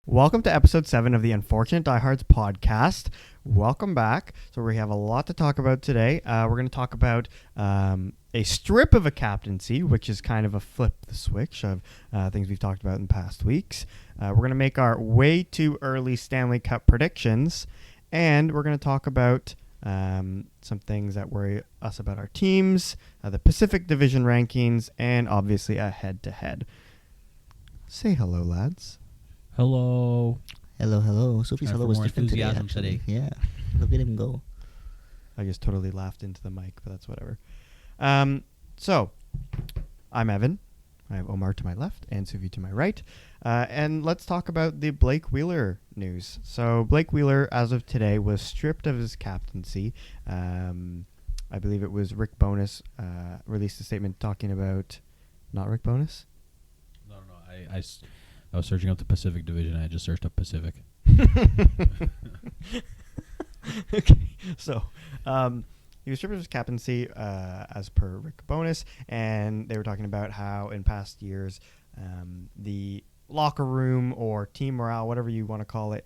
Welcome to episode 7 of the Unfortunate Diehards podcast. Welcome back. So we have a lot to talk about today. We're going to talk about a strip of a captaincy, which is kind of a flip the switch of things we've talked about in past weeks. We're going to make our way too early Stanley Cup predictions, and we're going to talk about some things that worry us about our teams, the Pacific Division rankings, and obviously a head-to-head. Say hello, lads. Hello. Hello. Sophie's hello was different today. Yeah. Look at him go. I just totally laughed into the mic, but that's whatever. So, I'm Evan. I have Omar to my left and Sophie to my right. And let's talk about the Blake Wheeler news. So, Blake Wheeler, as of today, was stripped of his captaincy. I believe it was Rick Bowness released a statement talking about... Not Rick Bowness? No. I was searching up the Pacific Division. I just searched up Pacific. Okay. So, he was stripped of his captaincy as per Rick Bowness, and they were talking about how in past years the locker room or team morale, whatever you want to call it,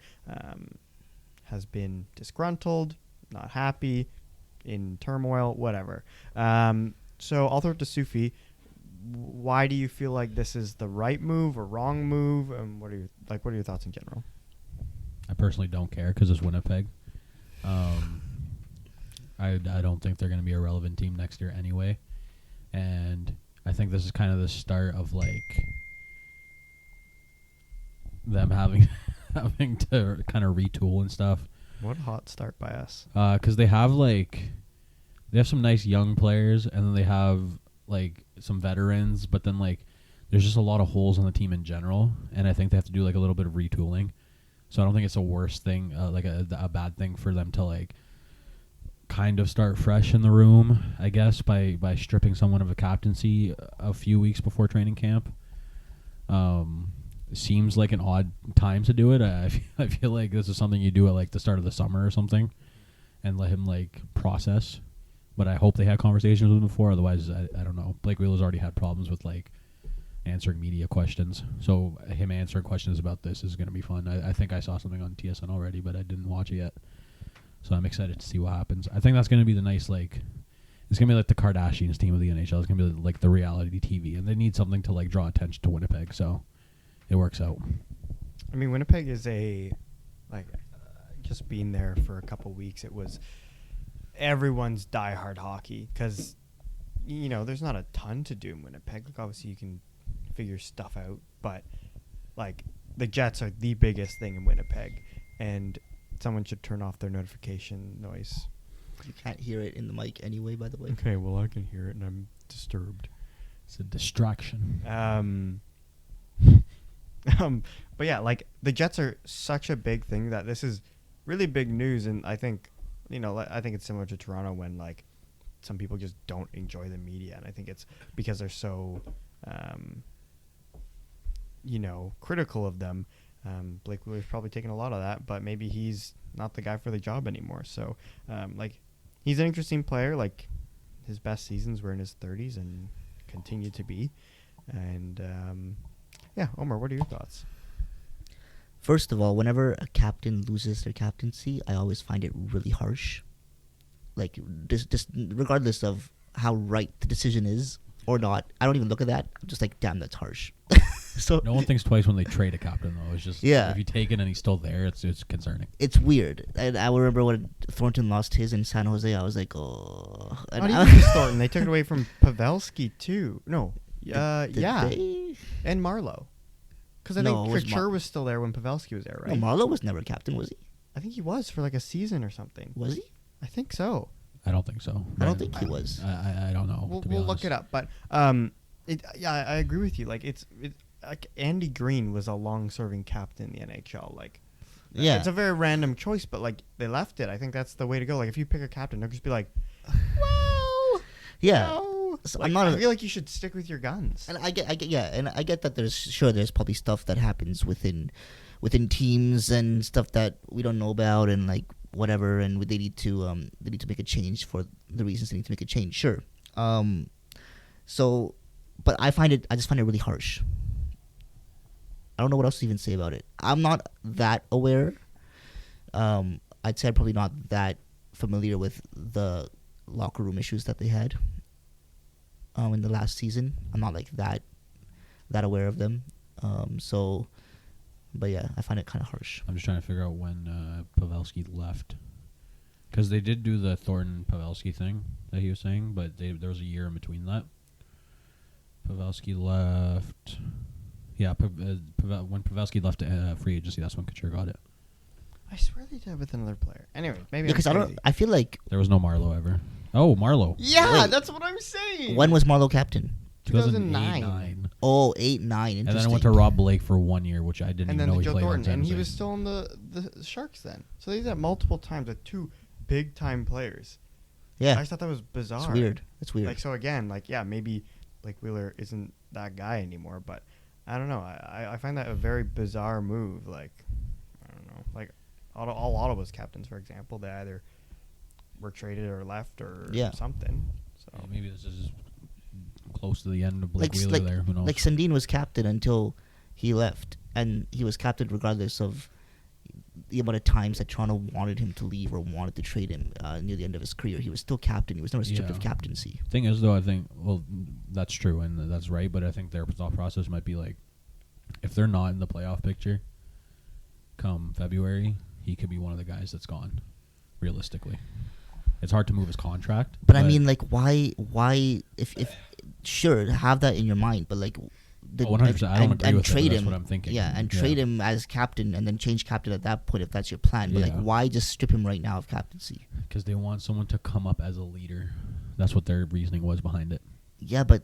has been disgruntled, not happy, in turmoil, whatever. So I'll throw it to Sufi. Why do you feel like this is the right move or wrong move? And what are your thoughts in general? I personally don't care because it's Winnipeg. I don't think they're going to be a relevant team next year anyway. And I think this is kind of the start of like them having to kind of retool and stuff. What a hot start by us. Because they have some nice young players, and then they have like some veterans, but then like there's just a lot of holes on the team in general, and I think they have to do like a little bit of retooling. So I don't think it's a worst thing, like a bad thing for them to like kind of start fresh in the room, I guess, by stripping someone of a captaincy a few weeks before training camp. Seems like an odd time to do it. I feel like this is something you do at like the start of the summer or something, and let him like process. But I hope they had conversations with him before. Otherwise, I don't know. Blake Wheeler's already had problems with like answering media questions. So him answering questions about this is going to be fun. I think I saw something on TSN already, but I didn't watch it yet. So I'm excited to see what happens. I think that's going to be the nice, like, it's going to be like the Kardashians team of the NHL. It's going to be like the reality TV. And they need something to like draw attention to Winnipeg. So it works out. I mean, Winnipeg is just being there for a couple weeks, it was everyone's diehard hockey because, you know, there's not a ton to do in Winnipeg. Like, obviously, you can figure stuff out, but, like, the Jets are the biggest thing in Winnipeg, and someone should turn off their notification noise. You can't hear it in the mic anyway, by the way. Okay, well, I can hear it, and I'm disturbed. It's a distraction. But, yeah, like, the Jets are such a big thing that this is really big news, and I think... You know, I think it's similar to Toronto when, like, some people just don't enjoy the media. And I think it's because they're so, critical of them. Blake Wheeler's probably taken a lot of that, but maybe he's not the guy for the job anymore. So, he's an interesting player. Like, his best seasons were in his 30s and continue to be. And, Omar, what are your thoughts? First of all, whenever a captain loses their captaincy, I always find it really harsh. Like, just regardless of how right the decision is or not, I don't even look at that. I'm just like, damn, that's harsh. So no one thinks twice when they trade a captain, though. It's just, if you take it and he's still there, it's concerning. It's weird. And I remember when Thornton lost his in San Jose, I was like, oh. Not even just Thornton. They took it away from Pavelski, too. No. Did they? And Marleau. Because I think Couture was still there when Pavelski was there, right? No, Marleau was never a captain, was he? I think he was for like a season or something. Was he? I think so. I don't think so. I don't think he was. I don't know. We'll look it up. But I agree with you. Like it's like Andy Green was a long-serving captain in the NHL. Like, it's a very random choice, but like they left it. I think that's the way to go. Like if you pick a captain, they'll just be like, well, yeah. No. So Like, I feel like you should stick with your guns. And I get that there's probably stuff that happens within teams and stuff that we don't know about and like whatever, and they need to make a change for the reasons they need to make a change. Sure. So, but I just find it really harsh. I don't know what else to even say about it. I'm not that aware. I'd say I'm probably not that familiar with the locker room issues that they had in the last season. I'm not like that aware of them. But yeah, I find it kind of harsh. I'm just trying to figure out when Pavelski left. Because they did do the Thornton-Pavelski thing that he was saying, but there was a year in between that. Pavelski left... Yeah, when Pavelski left free agency, that's when Couture got it. I swear they did with another player. Anyway, maybe Because I feel like... There was no Marlowe ever. Oh, Marlowe. Yeah, Wait. that's what I'm saying. When was Marlowe captain? 2009. Oh, 8, 9. Interesting. And then I went to Rob Blake for 1 year, which I didn't And even then know to he Joe played on Thornton, San and he Jose. was still in the Sharks then. So they did that multiple times with two big-time players. Yeah. I just thought that was bizarre. It's weird. It's weird. Like, so again, like, yeah, maybe Blake Wheeler isn't that guy anymore, but I don't know. I find that a very bizarre move. Like, I don't know. Like, all Ottawa's captains, for example, they either were traded or left or something. So Yeah, maybe this is close to the end of Blake Wheeler there. Who knows? Like Sandin was captain until he left, and he was captain regardless of the amount of times that Toronto wanted him to leave or wanted to trade him near the end of his career. He was still captain. He was never stripped of captaincy. Thing is, though, I think, well, that's true and that's right, but I think their thought process might be like, if they're not in the playoff picture come February, he could be one of the guys that's gone, realistically. It's hard to move his contract. But I mean, like, why if sure, have that in your mind, but like, 100%. I don't agree with trade that, him. That's what I'm thinking. Yeah, and trade him as captain, and then change captain at that point if that's your plan. But like, why just strip him right now of captaincy? Because they want someone to come up as a leader. That's what their reasoning was behind it. Yeah, but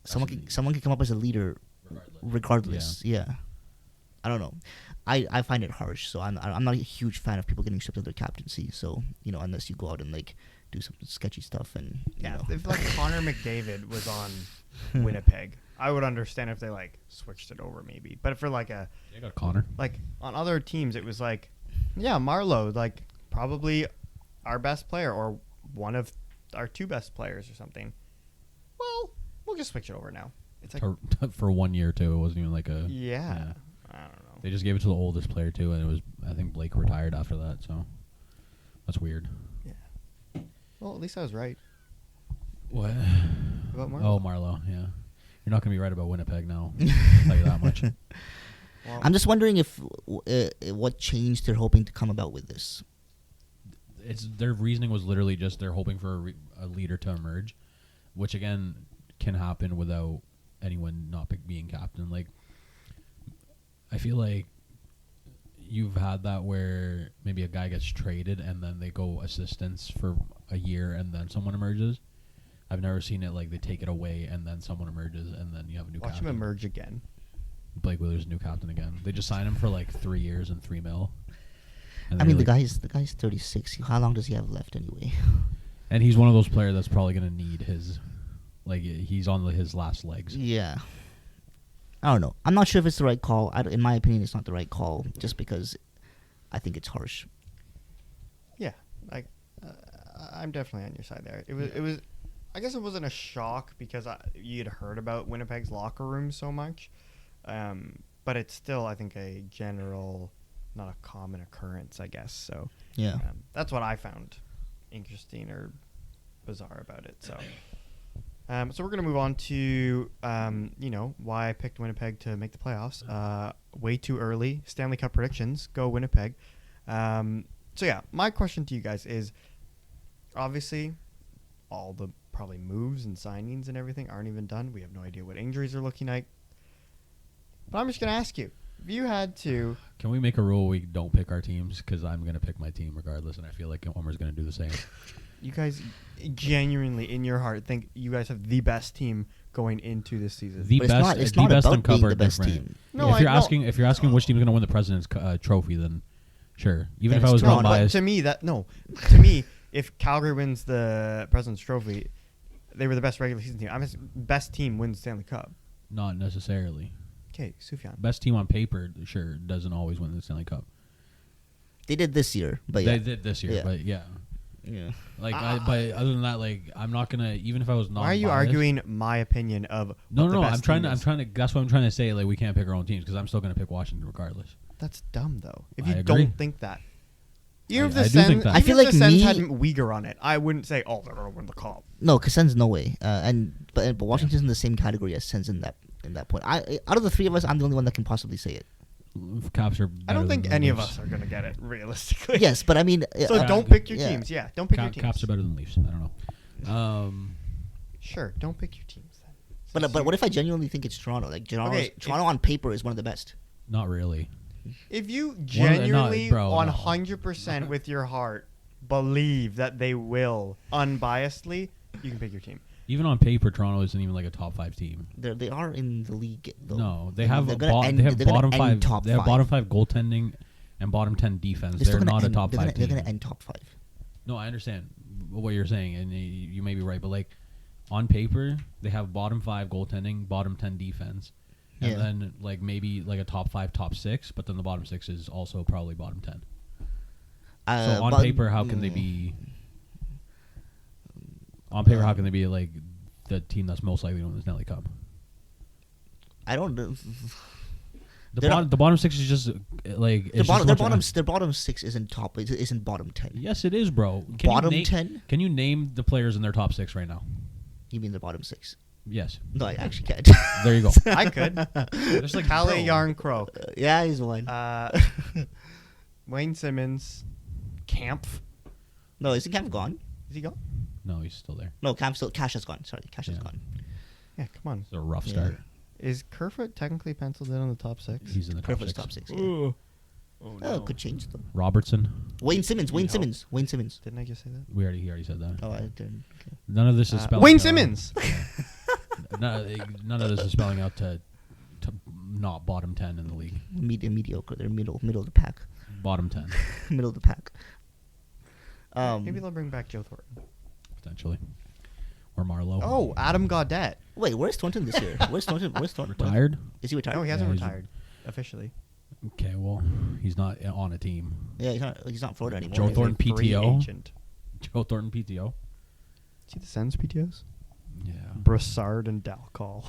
someone can come up as a leader regardless. Yeah. I don't know. I find it harsh. So I'm not a huge fan of people getting stripped of their captaincy. So unless you go out and like do some sketchy stuff and if like Connor McDavid was on Winnipeg, I would understand if they like switched it over maybe. But for like they got Connor. Like on other teams, it was like, yeah, Marlowe, like probably our best player or one of our two best players or something. Well, we'll just switch it over now. It's like for 1 year too. It wasn't even like a yeah. I don't know. They just gave it to the oldest player too, and it was I think Blake retired after that. So that's weird. Yeah. Well, at least I was right. What about Marlowe? Oh, Marlowe. Yeah, you're not gonna be right about Winnipeg now. I'll tell you that much. Well, I'm just wondering if what change they're hoping to come about with this. Their reasoning was literally just they're hoping for a leader to emerge, which again can happen without anyone not being captain. Like, I feel like you've had that where maybe a guy gets traded and then they go assistants for a year and then someone emerges. I've never seen it like they take it away and then someone emerges and then you have a new captain. Watch him emerge again. Blake Wheeler's new captain again. They just signed him for like 3 years and $3 million. I mean, the guy's 36. How long does he have left anyway? And he's one of those players that's probably going to need his, like, he's on his last legs. Yeah. I don't know. I'm not sure if it's the right call. In my opinion, it's not the right call just because I think it's harsh. Yeah. Like, I'm definitely on your side there. It was. I guess it wasn't a shock because you'd heard about Winnipeg's locker room so much. But it's still, I think, a general, not a common occurrence, I guess. So yeah, that's what I found interesting or bizarre about it. So, so we're gonna move on to why I picked Winnipeg to make the playoffs. Way too early. Stanley Cup predictions. Go Winnipeg. So yeah, my question to you guys is, obviously, all the probably moves and signings and everything aren't even done. We have no idea what injuries are looking like. But I'm just going to ask you, if you had to... Can we make a rule we don't pick our teams? Because I'm going to pick my team regardless, and I feel like Omar's going to do the same. You guys genuinely, in your heart, think you guys have the best team going into this season. The but best, it's the not best about and Cup being are the best different. team. No, if you're asking which team is going to win the President's Trophy, then sure. Even Then if I was it's going Toronto. biased, To me, if Calgary wins the President's Trophy, they were the best regular season team. Best team wins Stanley Cup. not necessarily. Okay, Sufjan. Best team on paper, sure, doesn't always win the Stanley Cup. They did this year, but yeah. They did this year, but yeah. Yeah. Like, but other than that, like, I'm not gonna. Even if I was not. Why are you arguing my opinion of? No, what the no. best I'm trying team to. I'm is? trying to. That's what I'm trying to say. Like, we can't pick our own teams because I'm still gonna pick Washington regardless. That's dumb though. If I you agree. don't think that. Even if the I do Sens, think that. I feel even if like the Sens me- had Uyghur on it, I wouldn't say, "Oh, they're gonna win the cup." No, because Sens no way. But Washington's in the same category as Sens in that point. Out of the three of us, I'm the only one that can possibly say it. Caps are. I don't better think than any of Leafs. us are gonna get it realistically. Yes, but I mean. So don't Cap- pick your yeah. teams. Yeah, don't pick your teams. Caps are better than Leafs. I don't know. Sure, don't pick your teams then. But what if I genuinely think it's Toronto? Like Okay, Toronto on paper is one of the best. Not really. If you Not- genuinely, bro, no. 100% with your heart, believe that they will unbiasedly, you can pick your team. Even on paper, Toronto isn't even like a top 5 team. They are in the league. Though. No, they And have they're a gonna end- they have they're gonna bottom end 5. top They have five. bottom 5 goaltending and bottom 10 defense. They're still They're gonna not a end- top they're 5 gonna- team. They're going to end top 5. No, I understand what you're saying, and you may be right, but like on paper, they have bottom 5 goaltending, bottom 10 defense, and Yeah. then like maybe like a top 5, top 6, but then the bottom 6 is also probably bottom 10. So on paper, how can they be? On paper, how can they be like the team that's most likely to win the Stanley Cup? I don't know. The bottom 6 is just like it's just a bunch of- Their bottom 6 isn't top. It isn't bottom 10. Yes, it is, bro. Can Bottom you 10? Can you name the players in their top 6 right now? You mean the bottom 6? Yes. No, I actually can't. There you go. I could. Just like Kalle bro. Yarn Crow. Yeah, he's one. Wayne Simmons. Kampf. No, isn't Camp gone? Is he gone? No, he's still there. No, Cash has gone. Sorry, Cash has Yeah. gone. Yeah, come on. It's a rough Yeah. start. Is Kerfoot technically penciled in on the top 6? He's in the top Kerfoot's 6. top 6. Yeah. Ooh. Oh, it could change though. Robertson. Wayne Simmons. Need help. Wayne Simmons. Didn't I just say that? He already said that. Oh, I didn't. Okay. None of this is spelling. Wayne out- Simmons. None of this is spelling out to not bottom 10 in the league. Mediocre. They're middle of the pack. Bottom 10 Middle of the pack. Maybe they'll bring back Joe Thornton. potentially, or Marlowe. Oh, Adam Gaudette. Wait, where's Thornton this year? Where's Thornton? Retired. Is he retired? No, he hasn't Yeah, he's- retired officially. Okay, well, he's not on a team. Yeah, he's not Florida anymore. Joe is he? Thornton Free PTO. agent. Joe Thornton PTO. See the Sens PTOs? Yeah. Brassard and Dalcall.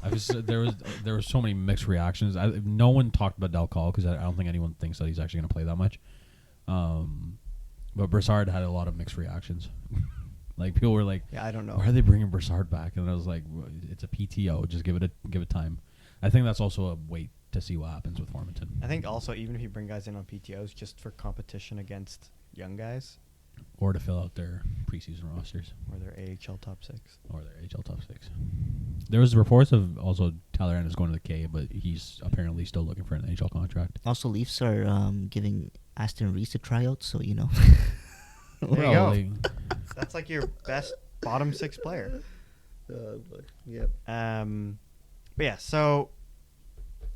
There was so many mixed reactions. No one talked about Del Call because I don't think anyone thinks that he's actually going to play that much. But Brassard had a lot of mixed reactions. Like people were like, Yeah, I don't know. "Why are they bringing Brassard back?" And I was like, "It's a PTO. Just give it time." I think that's also a wait to see what happens with Formanton. I think also even if you bring guys in on PTOs just for competition against young guys Or to fill out their preseason rosters or their AHL top 6. or their HL top 6. There was reports of also Tyler Ennis going to the K, but he's apparently still looking for an NHL contract. Also, Leafs are giving Aston Reese a tryout, so you know. There you Well, go. That's like your best bottom 6 player. Yep. But yeah, so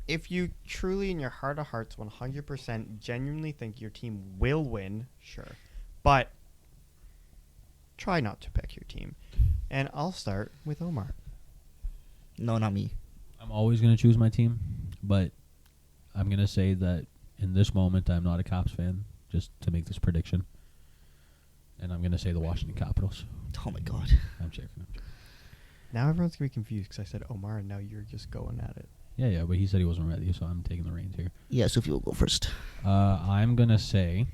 if you truly in your heart of hearts 100% genuinely think your team will win, sure. But try not to pick your team. And I'll start with Omar. No, not me. I'm always going to choose my team, but I'm going to say that in this moment, I'm not a Caps fan, just to make this prediction. And I'm going to say the Washington Capitals. Oh my God. I'm checking. Now everyone's going to be confused because I said Omar and now you're just going at it. Yeah, but he said he wasn't ready, so I'm taking the reins here. Yeah, Sophie will go first. I'm going to say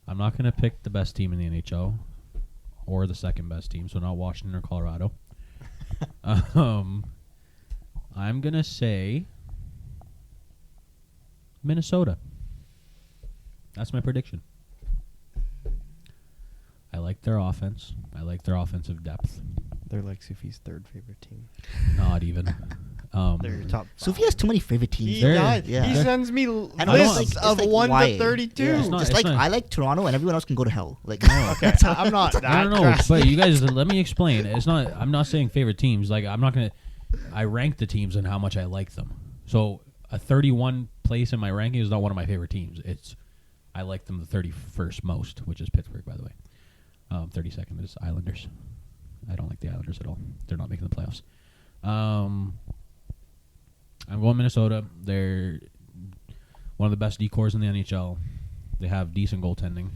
I'm not going to pick the best team in the NHL or the second best team, so not Washington or Colorado. I'm going to say Minnesota. That's my prediction. I like their offense. I like their offensive depth. They're like Sufi's third favorite team. Not even. They're your top 5. Sophie has too many favorite teams. He, They're- does. yeah. He They're- sends me I know, lists it's of like 1 why? to 32. Yeah. It's not- Just it's like not- I like Toronto, and everyone else can go to hell. Like Okay, I'm not that I don't know, drastic. but you guys, let me explain. It's not. I'm not saying favorite teams. Like I'm not gonna. I rank the teams and how much I like them. So a 31 place in my ranking is not one of my favorite teams. It's I like them the 31st most, which is Pittsburgh, by the way. 32nd is Islanders. I don't like the Islanders at all. They're not making the playoffs. I'm going Minnesota. They're one of the best decors in the NHL. They have decent goaltending.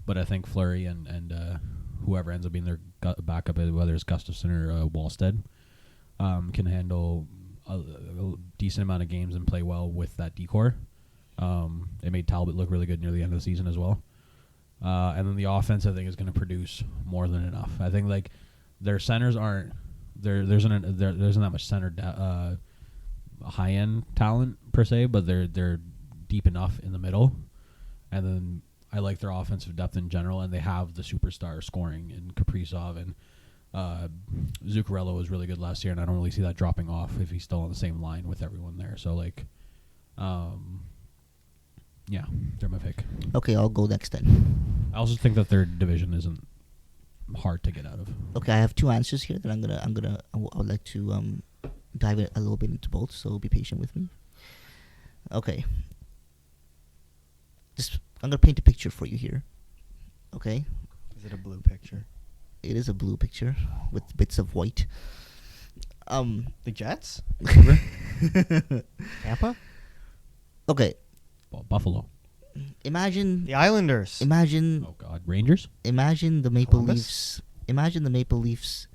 but I think Fleury and whoever ends up being their backup, whether it's Gustafsson or Wallstead, can handle a decent amount of games and play well with that decor. It made Talbot look really good near the end of the season as well. And then the offense, I think, is going to produce more than enough. I think like their centers aren't there isn't that much center high end talent per se, but they're deep enough in the middle. And then I like their offensive depth in general, and they have the superstar scoring in Kaprizov, and Zuccarello was really good last year, and I don't really see that dropping off if he's still on the same line with everyone there. So like, yeah, they're my pick. Okay, I'll go next then. I also think that their division isn't hard to get out of. Okay, I have two answers here that I would like to dive a little bit into both, so be patient with me. Okay. I'm gonna paint a picture for you here. Okay? Is it a blue picture? It is a blue picture with bits of white. The Jets? Tampa? Okay. Well, Buffalo. Imagine The Islanders. Oh God, Rangers. Imagine the Maple Columbus? Leafs. Imagine the Maple Leafs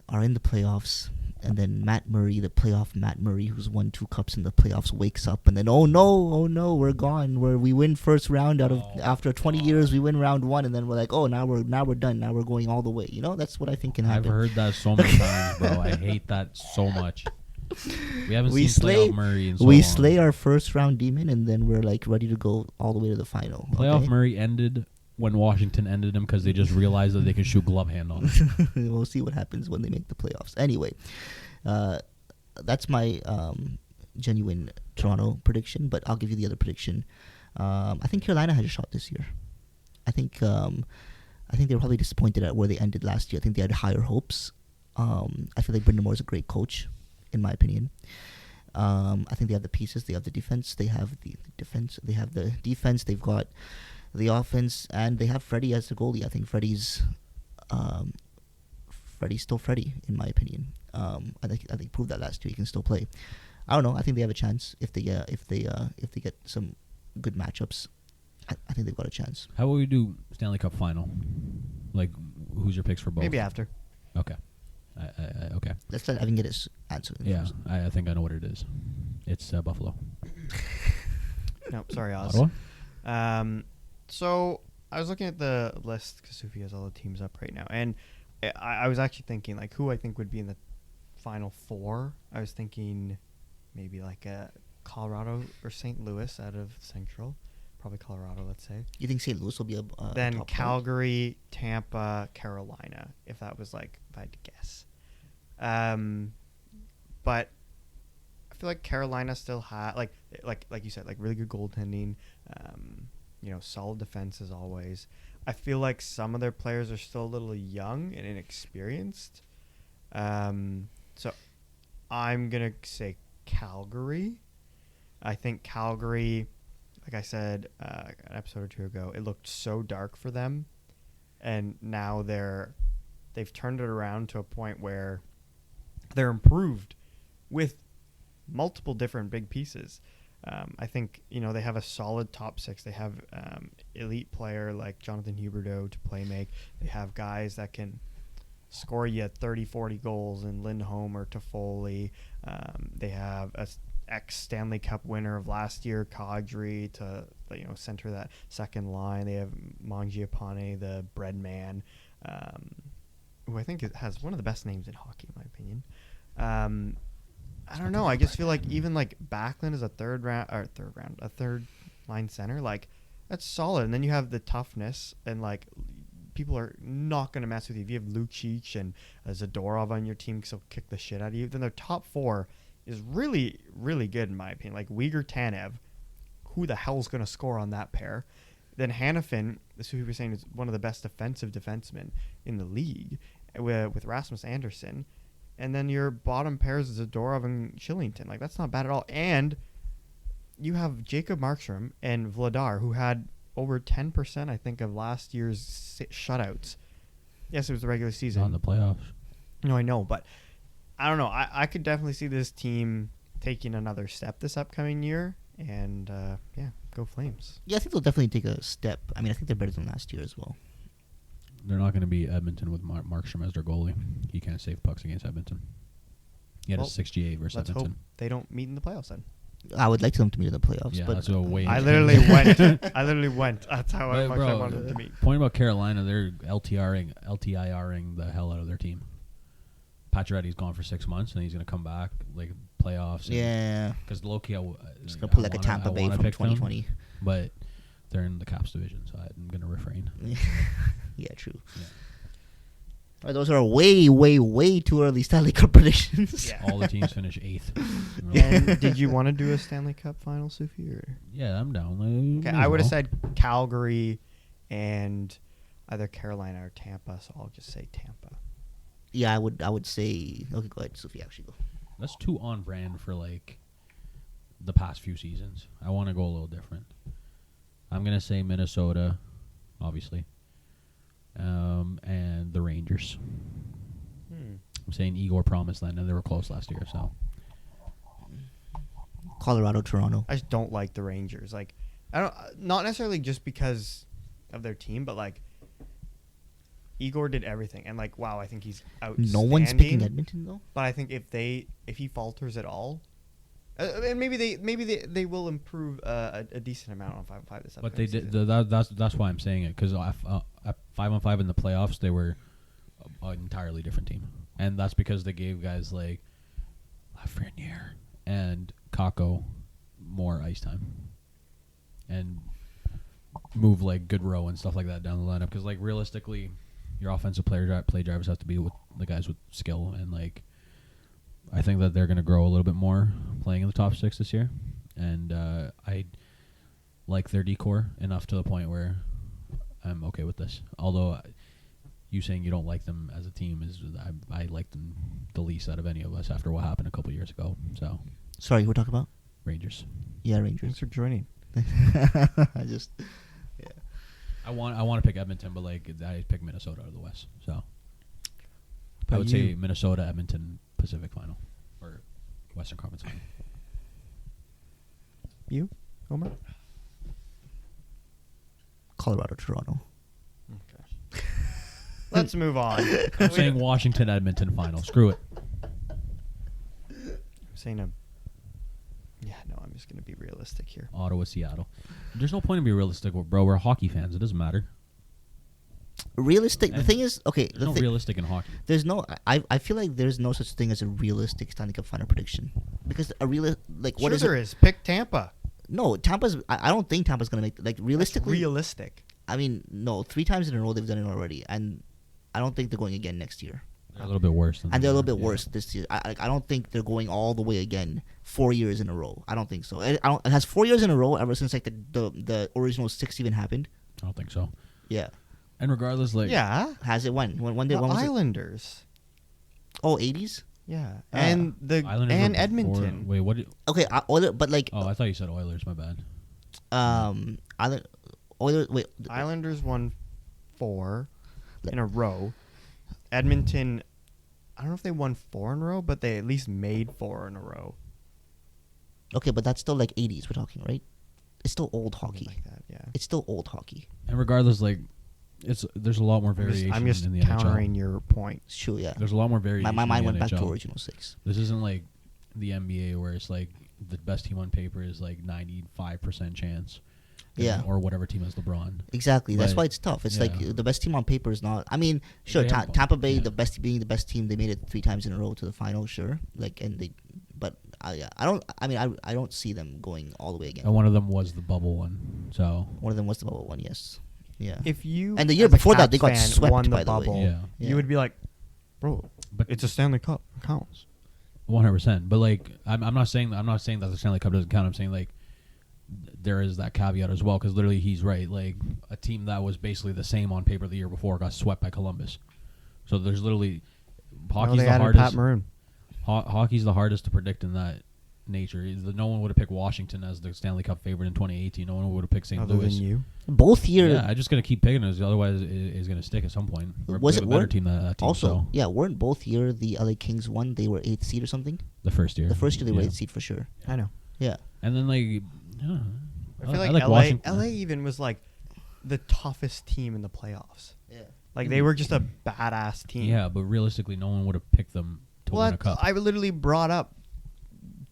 are in the playoffs, and then Matt Murray, the playoff Matt Murray, who's won 2 cups in the playoffs, wakes up, and then oh no, we're gone. We win first round after 20 years, we win round 1, and then we're like, oh, now we're done. Now we're going all the way. You know, that's what I think can happen. I've heard that so many times, bro. I hate that so much. We haven't seen playoff Murray in so long. We slay our first round demon, and then we're like ready to go all the way to the final. Playoff okay? Murray ended when Washington ended him because they just realized that they could shoot glove hand on him. We'll see what happens when they make the playoffs. Anyway, that's my genuine Toronto prediction, but I'll give you the other prediction. I think Carolina had a shot this year. I think they were probably disappointed at where they ended last year. I think they had higher hopes. I feel like Brendan Moore is a great coach, in my opinion. I think they have the pieces. They have the defense. They have the defense. They have the defense. They've got the offense, and they have Freddie as the goalie. I think Freddie's still Freddie, in my opinion. I think proved that last year. He can still play. I don't know. I think they have a chance if they get some good matchups. I think they've got a chance. How will we do Stanley Cup final? Like, who's your picks for both? Maybe after. Okay. Okay. Let's let Evan get his answer. Yeah, I think I know what it is. It's Buffalo. No, sorry, Oz. Ottawa? So I was looking at the list because Sophie has all the teams up right now, and I was actually thinking like who I think would be in the final 4. I was thinking maybe like Colorado or St. Louis out of Central, probably Colorado. Let's say. You think St. Louis will be a then top Calgary, Tampa, Carolina. If that was like if I had to guess, but I feel like Carolina still has like you said, like really good goaltending. Solid defense as always. I feel like some of their players are still a little young and inexperienced. So I'm going to say Calgary. I think Calgary, like I said an episode or 2 ago, it looked so dark for them. And now they've turned it around to a point where they're improved with multiple different big pieces. I think, they have a solid top 6. They have elite player like Jonathan Huberdeau to play make. They have guys that can score you 30, 40 goals in Lindholm or Toffoli. They have a ex-Stanley Cup winner of last year, Kadri, to center that second line. They have Mangiapane, the bread man, who I think has one of the best names in hockey, in my opinion. I don't know. I just feel like even like Backlund is a third line center. Like that's solid. And then you have the toughness, and like people are not going to mess with you. If you have Lucic and Zadorov on your team, so kick the shit out of you. Then their top 4 is really, really good in my opinion. Like Uyghur Tanev, who the hell's going to score on that pair? Then Hanifin, this is who we were saying is one of the best defensive defensemen in the league, with Rasmus Andersson. And then your bottom pairs is Zadorov and Shillington. Like, that's not bad at all. And you have Jacob Markstrom and Vladar, who had over 10%, I think, of last year's shutouts. Yes, it was the regular season. Not in the playoffs. No, I know. But I don't know. I could definitely see this team taking another step this upcoming year. And, Go Flames. Yeah, I think they'll definitely take a step. I mean, I think they're better than last year as well. They're not going to be Edmonton with Markstrom as their goalie. He can't save pucks against Edmonton. He had a 68 versus Let's Edmonton. hope they don't meet in the playoffs then. I would like them to meet in the playoffs, Yeah, but that's a way. I literally went. That's how much I wanted them to meet. Point about Carolina, they're LTIRing the hell out of their team. Pacioretty's gone for 6 months, and he's going to come back like playoffs. Yeah, because low-key, it's gonna put like a Tampa Bay from 2020. But they're in the Caps division, so I'm going to refrain. Yeah, true. Yeah. All right, those are way, way, way too early Stanley Cup predictions. Yeah. All the teams finish 8th. And did you want to do a Stanley Cup final, Sufi? Or? Yeah, I'm down. Okay, I would have said Calgary and either Carolina or Tampa, so I'll just say Tampa. Yeah, I would say. Okay, go ahead, Sophie. Actually, go. That's too on brand for like the past few seasons. I want to go a little different. I'm gonna say Minnesota, obviously, and the Rangers. I'm saying Igor Promised Land, and they were close last year. So Colorado, Toronto. I just don't like the Rangers. Like, I don't. Not necessarily just because of their team, but like Igor did everything, and like, wow, I think he's outstanding. No one's picking Edmonton though. But I think if he falters at all, and maybe they will improve a decent amount on 5-on-5 this but they upcoming did. season. That's why I'm saying it, because at 5-on-5 in the playoffs, they were an entirely different team, and that's because they gave guys like Lafreniere and Kako more ice time, and move like Goodrow and stuff like that down the lineup. Because like realistically, your offensive play drivers have to be with the guys with skill, and like I think that they're going to grow a little bit more playing in the top 6 this year, and I like their decor enough to the point where I'm okay with this. Although you saying you don't like them as a team is I like them the least out of any of us after what happened a couple years ago. So Sorry, who we're talking about? Rangers. Yeah, Rangers. Thanks for joining. I just. Yeah. I want to pick Edmonton, but like I pick Minnesota out of the West. So But I would you- say Minnesota, Edmonton, Pacific Final or Western Conference Final. You, Omar? Colorado, Toronto. Okay. Let's move on. I'm saying Washington, Edmonton Final. Screw it. I'm saying yeah, no, I'm just gonna be realistic here. Ottawa, Seattle. There's no point in being realistic, bro. We're hockey fans. It doesn't matter. Realistic. The And thing is, okay. There's no realistic in hockey. There's no. I feel like there's no such thing as a realistic Stanley Cup final prediction because a real like what Sure is there it? is. Pick Tampa. No, Tampa's. I don't think Tampa's gonna make like That's realistically. realistic. I mean, no, 3 times in a row they've done it already, and I don't think they're going again next year. They're a little bit worse. And they're a little bit yeah. worse this year. I don't think they're going all the way again 4 years in a row. I don't think so. It has 4 years in a row ever since like the original 6 even happened. I don't think so. Yeah, And regardless, like Yeah. has it when they The when was it? Islanders. Oh, 80s. Yeah. And the Islanders and were before- Edmonton. Wait, what? Okay, but like Oh, I thought you said Oilers. My bad. Oilers. Wait, Islanders won 4 in a row. Edmonton, I don't know if they won 4 in a row, but they at least made 4 in a row. okay, but that's still like 80s. We're talking, right? It's still old hockey. Something like that, yeah. It's still old hockey. And regardless, like there's a lot more I'm variation just in the countering NHL. your point. Sure, yeah. There's a lot more variation. My mind in went the back to NHL. original 6. This isn't like the NBA where it's like the best team on paper is like 95% chance. Yeah. Or whatever team has LeBron. Exactly. That's But, why it's tough. It's yeah. like the best team on paper is not. I mean, sure, They have Tampa Bay, yeah. the best being the best team, they made it 3 times in a row to the final. Sure, like and they, but I don't. I mean, I don't see them going all the way again. And one of them was the bubble one. So One of them was the bubble one. Yes. Yeah. If you And the year as a before that, they Caps got fan, swept, won the by the way. bubble, Yeah. Yeah. you would be like, bro, but it's a Stanley Cup. It counts. 100%. But like I'm not saying that the Stanley Cup doesn't count. I'm saying like there is that caveat as well, because literally he's right. Like a team that was basically the same on paper the year before got swept by Columbus. So there's literally hockey's they the added hardest. Pat Maroon. Hockey's the hardest to predict in that nature. No one would have picked Washington as the Stanley Cup favorite in 2018. No one would have picked St. Other Louis. than you. Both year. Yeah, I'm just gonna keep picking it, otherwise it's gonna stick at some point. We're Was a it better weren't- team than that team? Also, So yeah, weren't both year the LA Kings won? They were 8th seed or something. the first year. The first year they were Yeah. 8th seed for sure. I know. Yeah. And then like, yeah, I feel like, like LA, Washington. LA even was like the toughest team in the playoffs. Yeah. Like they were just a badass team. Yeah, but realistically, no one would have picked them to win a cup. I literally brought up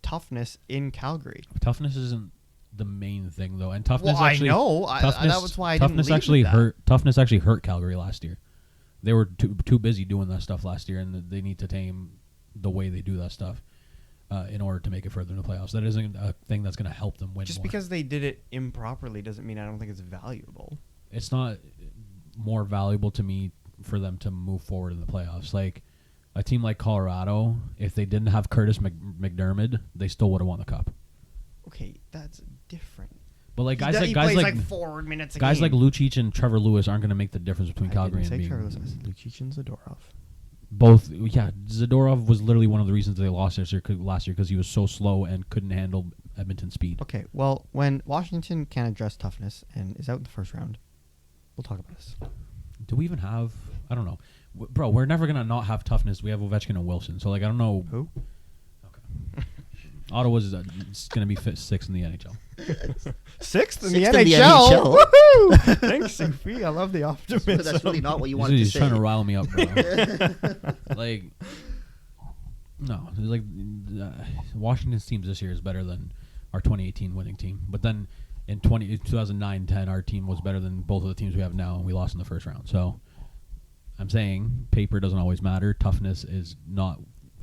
toughness in Calgary. Toughness isn't the main thing though, and toughness. Well, actually, I know. Toughness, That was why I didn't toughness lead actually with that. hurt. Toughness actually hurt Calgary last year. They were too busy doing that stuff last year, and they need to tame the way they do that stuff in order to make it further in the playoffs. That isn't a thing that's going to help them win. Just more. because they did it improperly doesn't mean I don't think it's valuable. It's not more valuable to me for them to move forward in the playoffs. Like a team like Colorado, if they didn't have Curtis McDermott, they still would have won the cup. Okay, that's different. But like He plays like 4 minutes a guys game. like Lucic and Trevor Lewis aren't going to make the difference between I Calgary didn't and say being Trevor Lewis. I said Lucic and Zadorov. both. Yeah, Zadorov was literally one of the reasons they lost last year because he was so slow and couldn't handle Edmonton's speed. Okay, well, when Washington can't address toughness and is out in the first round, we'll talk about this. Do we even have? I don't know, bro. We're never gonna not have toughness. We have Ovechkin and Wilson. So like, I don't know. Who? Okay. Ottawa's gonna be sixth in the NHL. Sixth in Sixth the in the NHL. NHL. Woohoo! Thanks, Sophie. I love the optimism. That's really not what you wanted to He's say. trying to rile me up, bro. Like, no, like Washington's teams this year is better than our 2018 winning team. But then in 2009-10, our team was better than both of the teams we have now, and we lost in the first round. So I'm saying paper doesn't always matter. Toughness is not.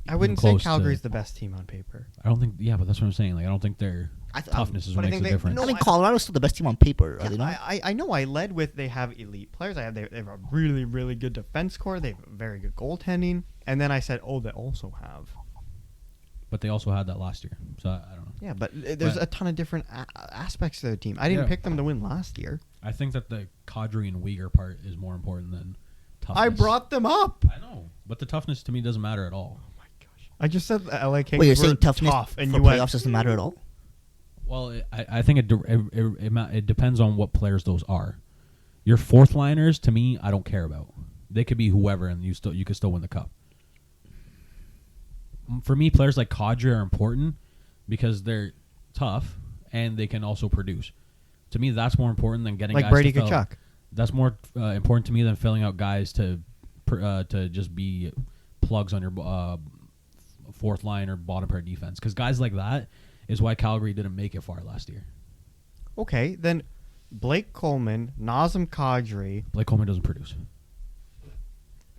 I wouldn't say Calgary's the best team on paper. I don't think. Yeah, but that's what I'm saying. Like, I don't think their toughness is what but I makes think the they- difference. no, I mean, I- Colorado's still the best team on paper, are they not? I know I led with they have elite players. They have a really, really good defense core. They have very good goaltending. And then I said, oh, they also have. But they also had that last year, so I don't know. Yeah, but there's a ton of different aspects to their team. I didn't Yeah. pick them to win last year. I think that the Kadri and Uyghur part is more important than toughness. I brought them up. I know, but the toughness to me doesn't matter at all. Oh my gosh! I just said the LA Kings Wait, you're were saying toughness tough, and for you playoffs went. doesn't matter at all? Well, I think it depends on what players those are. Your fourth liners, to me, I don't care about. They could be whoever, and you could still win the cup. For me, players like Kadri are important because they're tough and they can also produce. To me, that's more important than getting Like guys Brady to fill. Tkachuk. That's more important to me than filling out guys to just be plugs on your fourth line or bottom pair defense. Because guys like that is why Calgary didn't make it far last year. Okay, then Blake Coleman, Nazem Kadri. Blake Coleman doesn't produce.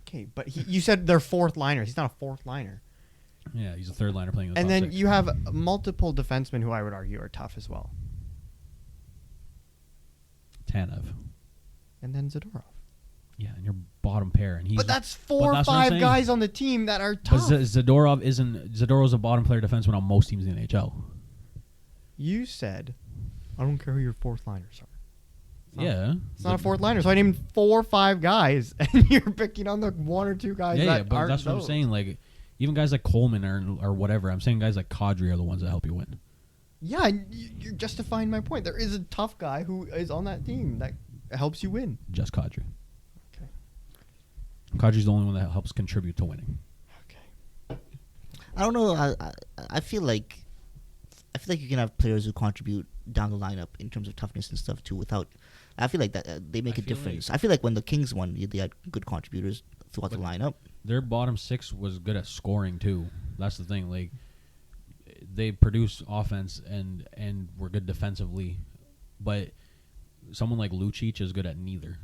Okay, but you said they're fourth liners. He's not a fourth liner. Yeah, he's a third liner playing in the And top then six. you have multiple defensemen who I would argue are tough as well. Tanev. And then Zadorov. Yeah, and your bottom pair, and he's. But that's but four or that's what I'm five saying. guys on the team that are But tough. Zadorov's a bottom player defenseman on most teams in the NHL. You said, I don't care who your fourth liners are. Yeah, It's not a fourth liner, so I named 4 or 5 guys, and you're picking on the 1 or 2 guys Yeah, that yeah, but aren't that's what I'm those. saying. Like, even guys like Coleman or whatever. I'm saying guys like Kadri are the ones that help you win. Yeah, and you're justifying my point. There is a tough guy who is on that team that helps you win. Just Kadri. Okay. Kadri's the only one that helps contribute to winning. Okay. I don't know. I feel like you can have players who contribute down the lineup in terms of toughness and stuff too. Without, I feel like that they make I a feel difference. like- I feel like when the Kings won, they had good contributors throughout the But- lineup. Their bottom six was good at scoring too. That's the thing. Like, they produce offense and were good defensively, but someone like Lucic is good at neither.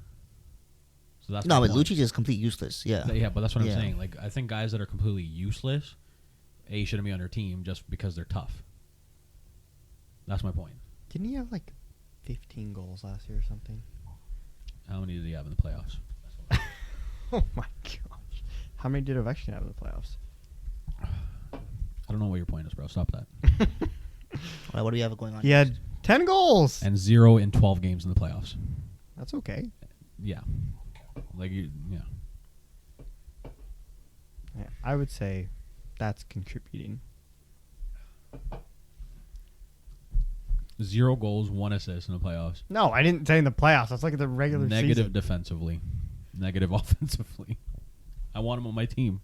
So that's No, my but point. Lucic is complete useless. Yeah. Yeah, but that's what Yeah. I'm saying. Like, I think guys that are completely useless, shouldn't be on their team just because they're tough. That's my point. Didn't he have like 15 goals last year or something? How many did he have in the playoffs? Oh my gosh. How many did Ovechkin have in the playoffs? I don't know what your point is, bro. Stop that. All right, what do we have going on? He had 10 goals. And 0 in 12 games in the playoffs. That's okay. Yeah. Like, yeah. Yeah, I would say that's contributing. 0 goals, 1 assist in the playoffs. No, I didn't say in the playoffs. That's like the regular Negative season. defensively. Negative offensively. I want him on my team.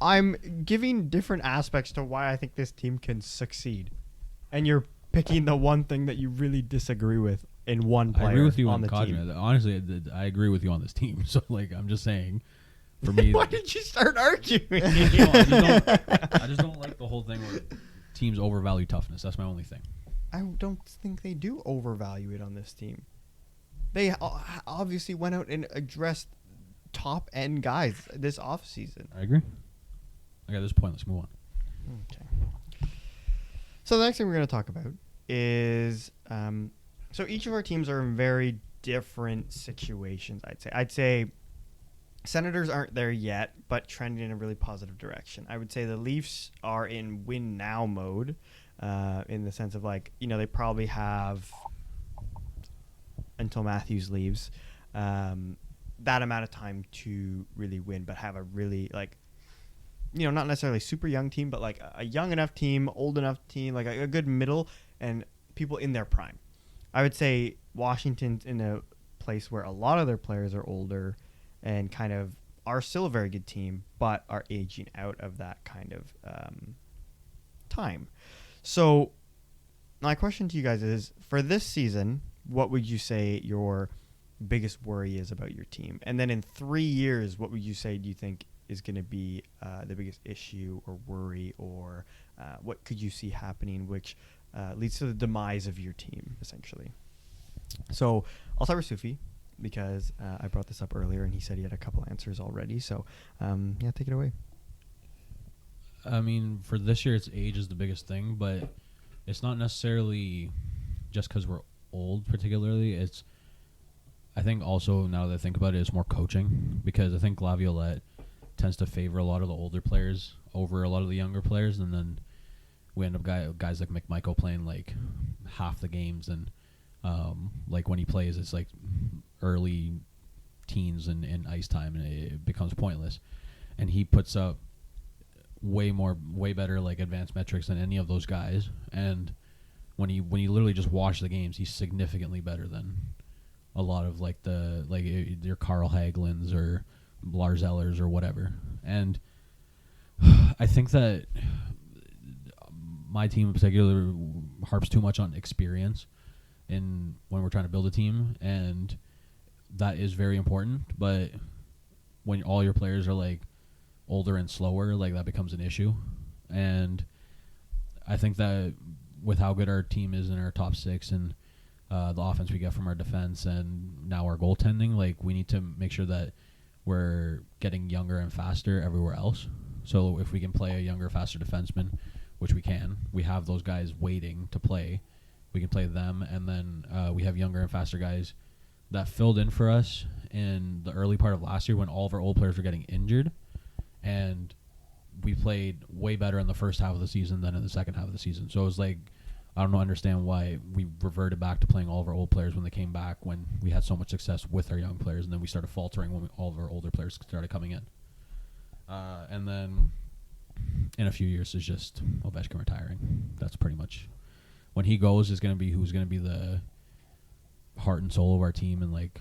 I'm giving different aspects to why I think this team can succeed. And you're picking the one thing that you really disagree with in one player I agree with you on the Kadri. team. Honestly, I agree with you on this team. So, like, I'm just saying, for me, Why did you start arguing? I just don't like the whole thing where teams overvalue toughness. That's my only thing. I don't think they do overvalue it on this team. They obviously went out and addressed top end guys this offseason. I agree. Okay, this point, let's move on. Okay. So the next thing we're going to talk about is so each of our teams are in very different situations. I'd say Senators aren't there yet, but trending in a really positive direction. I would say the Leafs are in win now mode, in the sense of, like, you know, they probably have until Matthews leaves that amount of time to really win, but have a really, like, you know, not necessarily super young team, but like a young enough team, old enough team, like a good middle, and people in their prime. I would say Washington's in a place where a lot of their players are older and kind of are still a very good team, but are aging out of that kind of time. So my question to you guys is, for this season, what would you say your biggest worry is about your team? And then in 3 years, what would you say do you think is going to be the biggest issue or worry, or what could you see happening which leads to the demise of your team, essentially? So I'll start with Sufi, because I brought this up earlier and he said he had a couple answers already. So yeah, take it away. I mean, for this year, it's age is the biggest thing, but it's not necessarily just because we're old particularly. It's, I think also, now that I think about it, it's more coaching, because I think Laviolette tends to favor a lot of the older players over a lot of the younger players, and then we end up guys like McMichael playing like half the games, and like when he plays, it's like early teens and ice time, and it becomes pointless. And he puts up way better like advanced metrics than any of those guys. And when you literally just watch the games, he's significantly better than a lot of like your Carl Hagelins or Lars Ellers or whatever. And I think that my team in particular harps too much on experience in when we're trying to build a team, and that is very important. But when all your players are like older and slower, like that becomes an issue. And I think that with how good our team is in our top six and the offense we get from our defense and now our goaltending, like we need to make sure that we're getting younger and faster everywhere else. So if we can play a younger, faster defenseman, which we can, we have those guys waiting to play. We can play them, and then we have younger and faster guys that filled in for us in the early part of last year when all of our old players were getting injured, and we played way better in the first half of the season than in the second half of the season. So it was like, I don't understand why we reverted back to playing all of our old players when they came back, when we had so much success with our young players, and then we started faltering when all of our older players started coming in. And then in a few years is just Ovechkin retiring. That's pretty much when he goes is going to be who's going to be the heart and soul of our team and like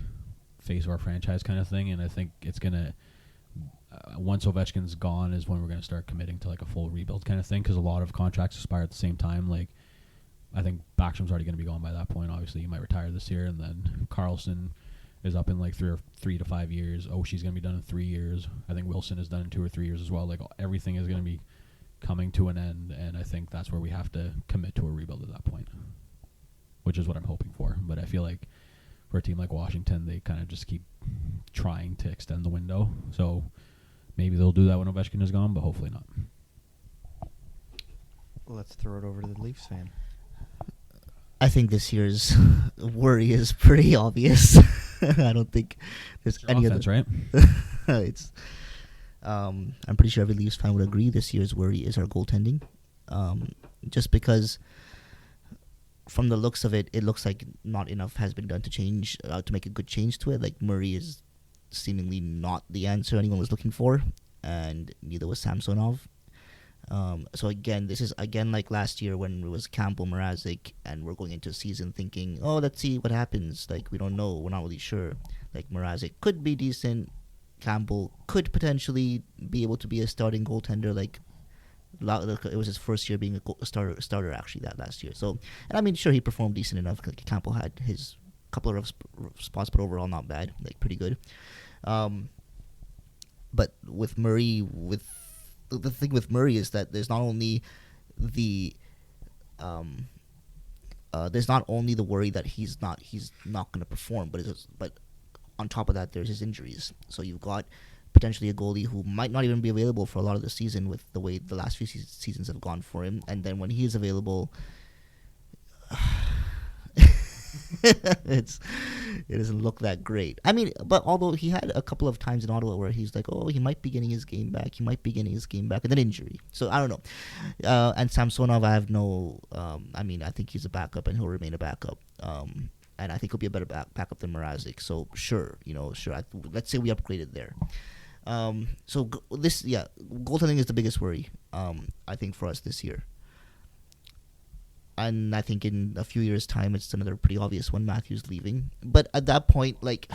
face of our franchise kind of thing. And I think it's going to once Ovechkin's gone is when we're going to start committing to like a full rebuild kind of thing, because a lot of contracts expire at the same time. Like I think Backstrom's already going to be gone by that point. Obviously, he might retire this year, and then Carlson is up in like 3 to 5 years. She's going to be done in 3 years. I think Wilson is done in 2 or 3 years as well. Like everything is going to be coming to an end, and I think that's where we have to commit to a rebuild at that point, which is what I'm hoping for. But I feel like for a team like Washington, they kind of just keep trying to extend the window. So maybe they'll do that when Ovechkin is gone, but hopefully not. Let's throw it over to the Leafs fan. I think this year's worry is pretty obvious. I don't think there's any offense, other. right? It's. I'm pretty sure every Leafs fan would agree this year's worry is our goaltending. Just because, from the looks of it, it looks like not enough has been done to change to make a good change to it. Like Murray is seemingly not the answer anyone was looking for, and neither was Samsonov. So again, this is again like last year when it was Campbell, Mrazek, and we're going into a season thinking, oh, let's see what happens. Like we don't know, we're not really sure. Like Mrazek could be decent, Campbell could potentially be able to be a starting goaltender. Like It was his first year being a starter actually that last year. So, and I mean, sure, he performed decent enough. Like, Campbell had his couple of spots, but overall not bad, like pretty good. But with Murray, the thing with Murray is that there's not only the worry that he's not going to perform, but on top of that, there's his injuries. So you've got potentially a goalie who might not even be available for a lot of the season with the way the last few seasons have gone for him. And then when he is available, it doesn't look that great. I mean, but although he had a couple of times in Ottawa where he's like, oh, he might be getting his game back, and then injury. So I don't know. And Samsonov, I have no. I mean, I think he's a backup, and he'll remain a backup. And I think he'll be a better backup than Mrazek. So sure. Let's say we upgraded there. Goaltending is the biggest worry. I think for us this year. And I think in a few years' time, it's another pretty obvious one. Matthews leaving, but at that point, like,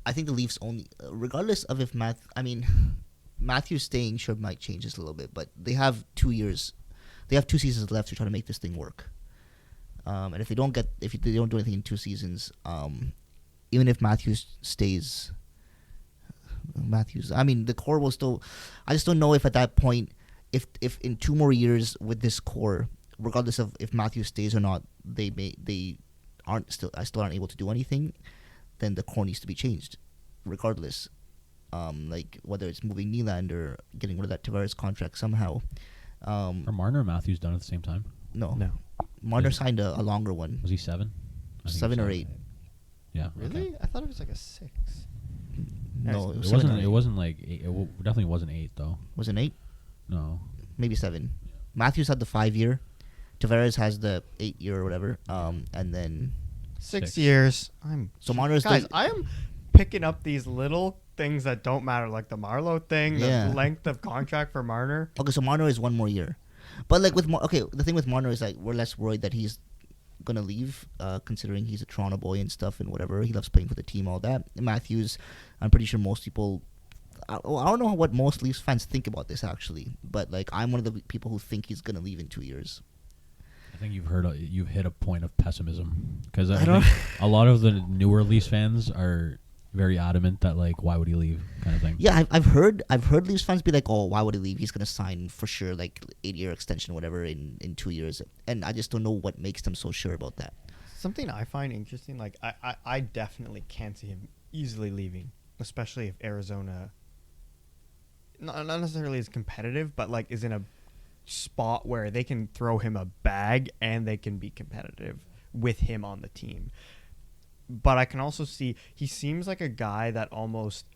I think the Leafs only, regardless of if Matthews staying sure might change this a little bit, but they have 2 years, they have 2 seasons left to try to make this thing work. And if they don't do anything in 2 seasons, even if Matthews stays, the core will still. I just don't know if at that point. If in 2 more years with this core, regardless of if Matthews stays or not, they still aren't able to do anything, then the core needs to be changed, regardless. Like whether it's moving Nylander, getting rid of that Tavares contract somehow. Are Marner and Matthews done at the same time? No. Marner signed a longer one. Was he 7? 7 or 8. Yeah. Really? Okay. I thought it was like a 6. No, it wasn't like 8. It definitely wasn't 8 though. Was it 8? No. Maybe 7. Matthews had the 5-year. Tavares has the 8-year or whatever. And then 6 years. Marner's guys. I am picking up these little things that don't matter, like the Marlowe thing, the length of contract for Marner. Okay, so Marner is 1 more year, but like the thing with Marner is like we're less worried that he's gonna leave, considering he's a Toronto boy and stuff and whatever. He loves playing for the team, all that. Matthews, I'm pretty sure most people. I don't know what most Leafs fans think about this actually, but like I'm one of the people who think he's gonna leave in 2 years. I think you've hit a point of pessimism because I think a lot of the newer Leafs fans are very adamant that like why would he leave kind of thing. Yeah, I've heard Leafs fans be like, oh, why would he leave? He's gonna sign for sure like 8-year extension, whatever, in 2 years, and I just don't know what makes them so sure about that. Something I find interesting, like I definitely can't see him easily leaving, especially if Arizona. Not necessarily is competitive, but like is in a spot where they can throw him a bag and they can be competitive with him on the team. But I can also see he seems like a guy that almost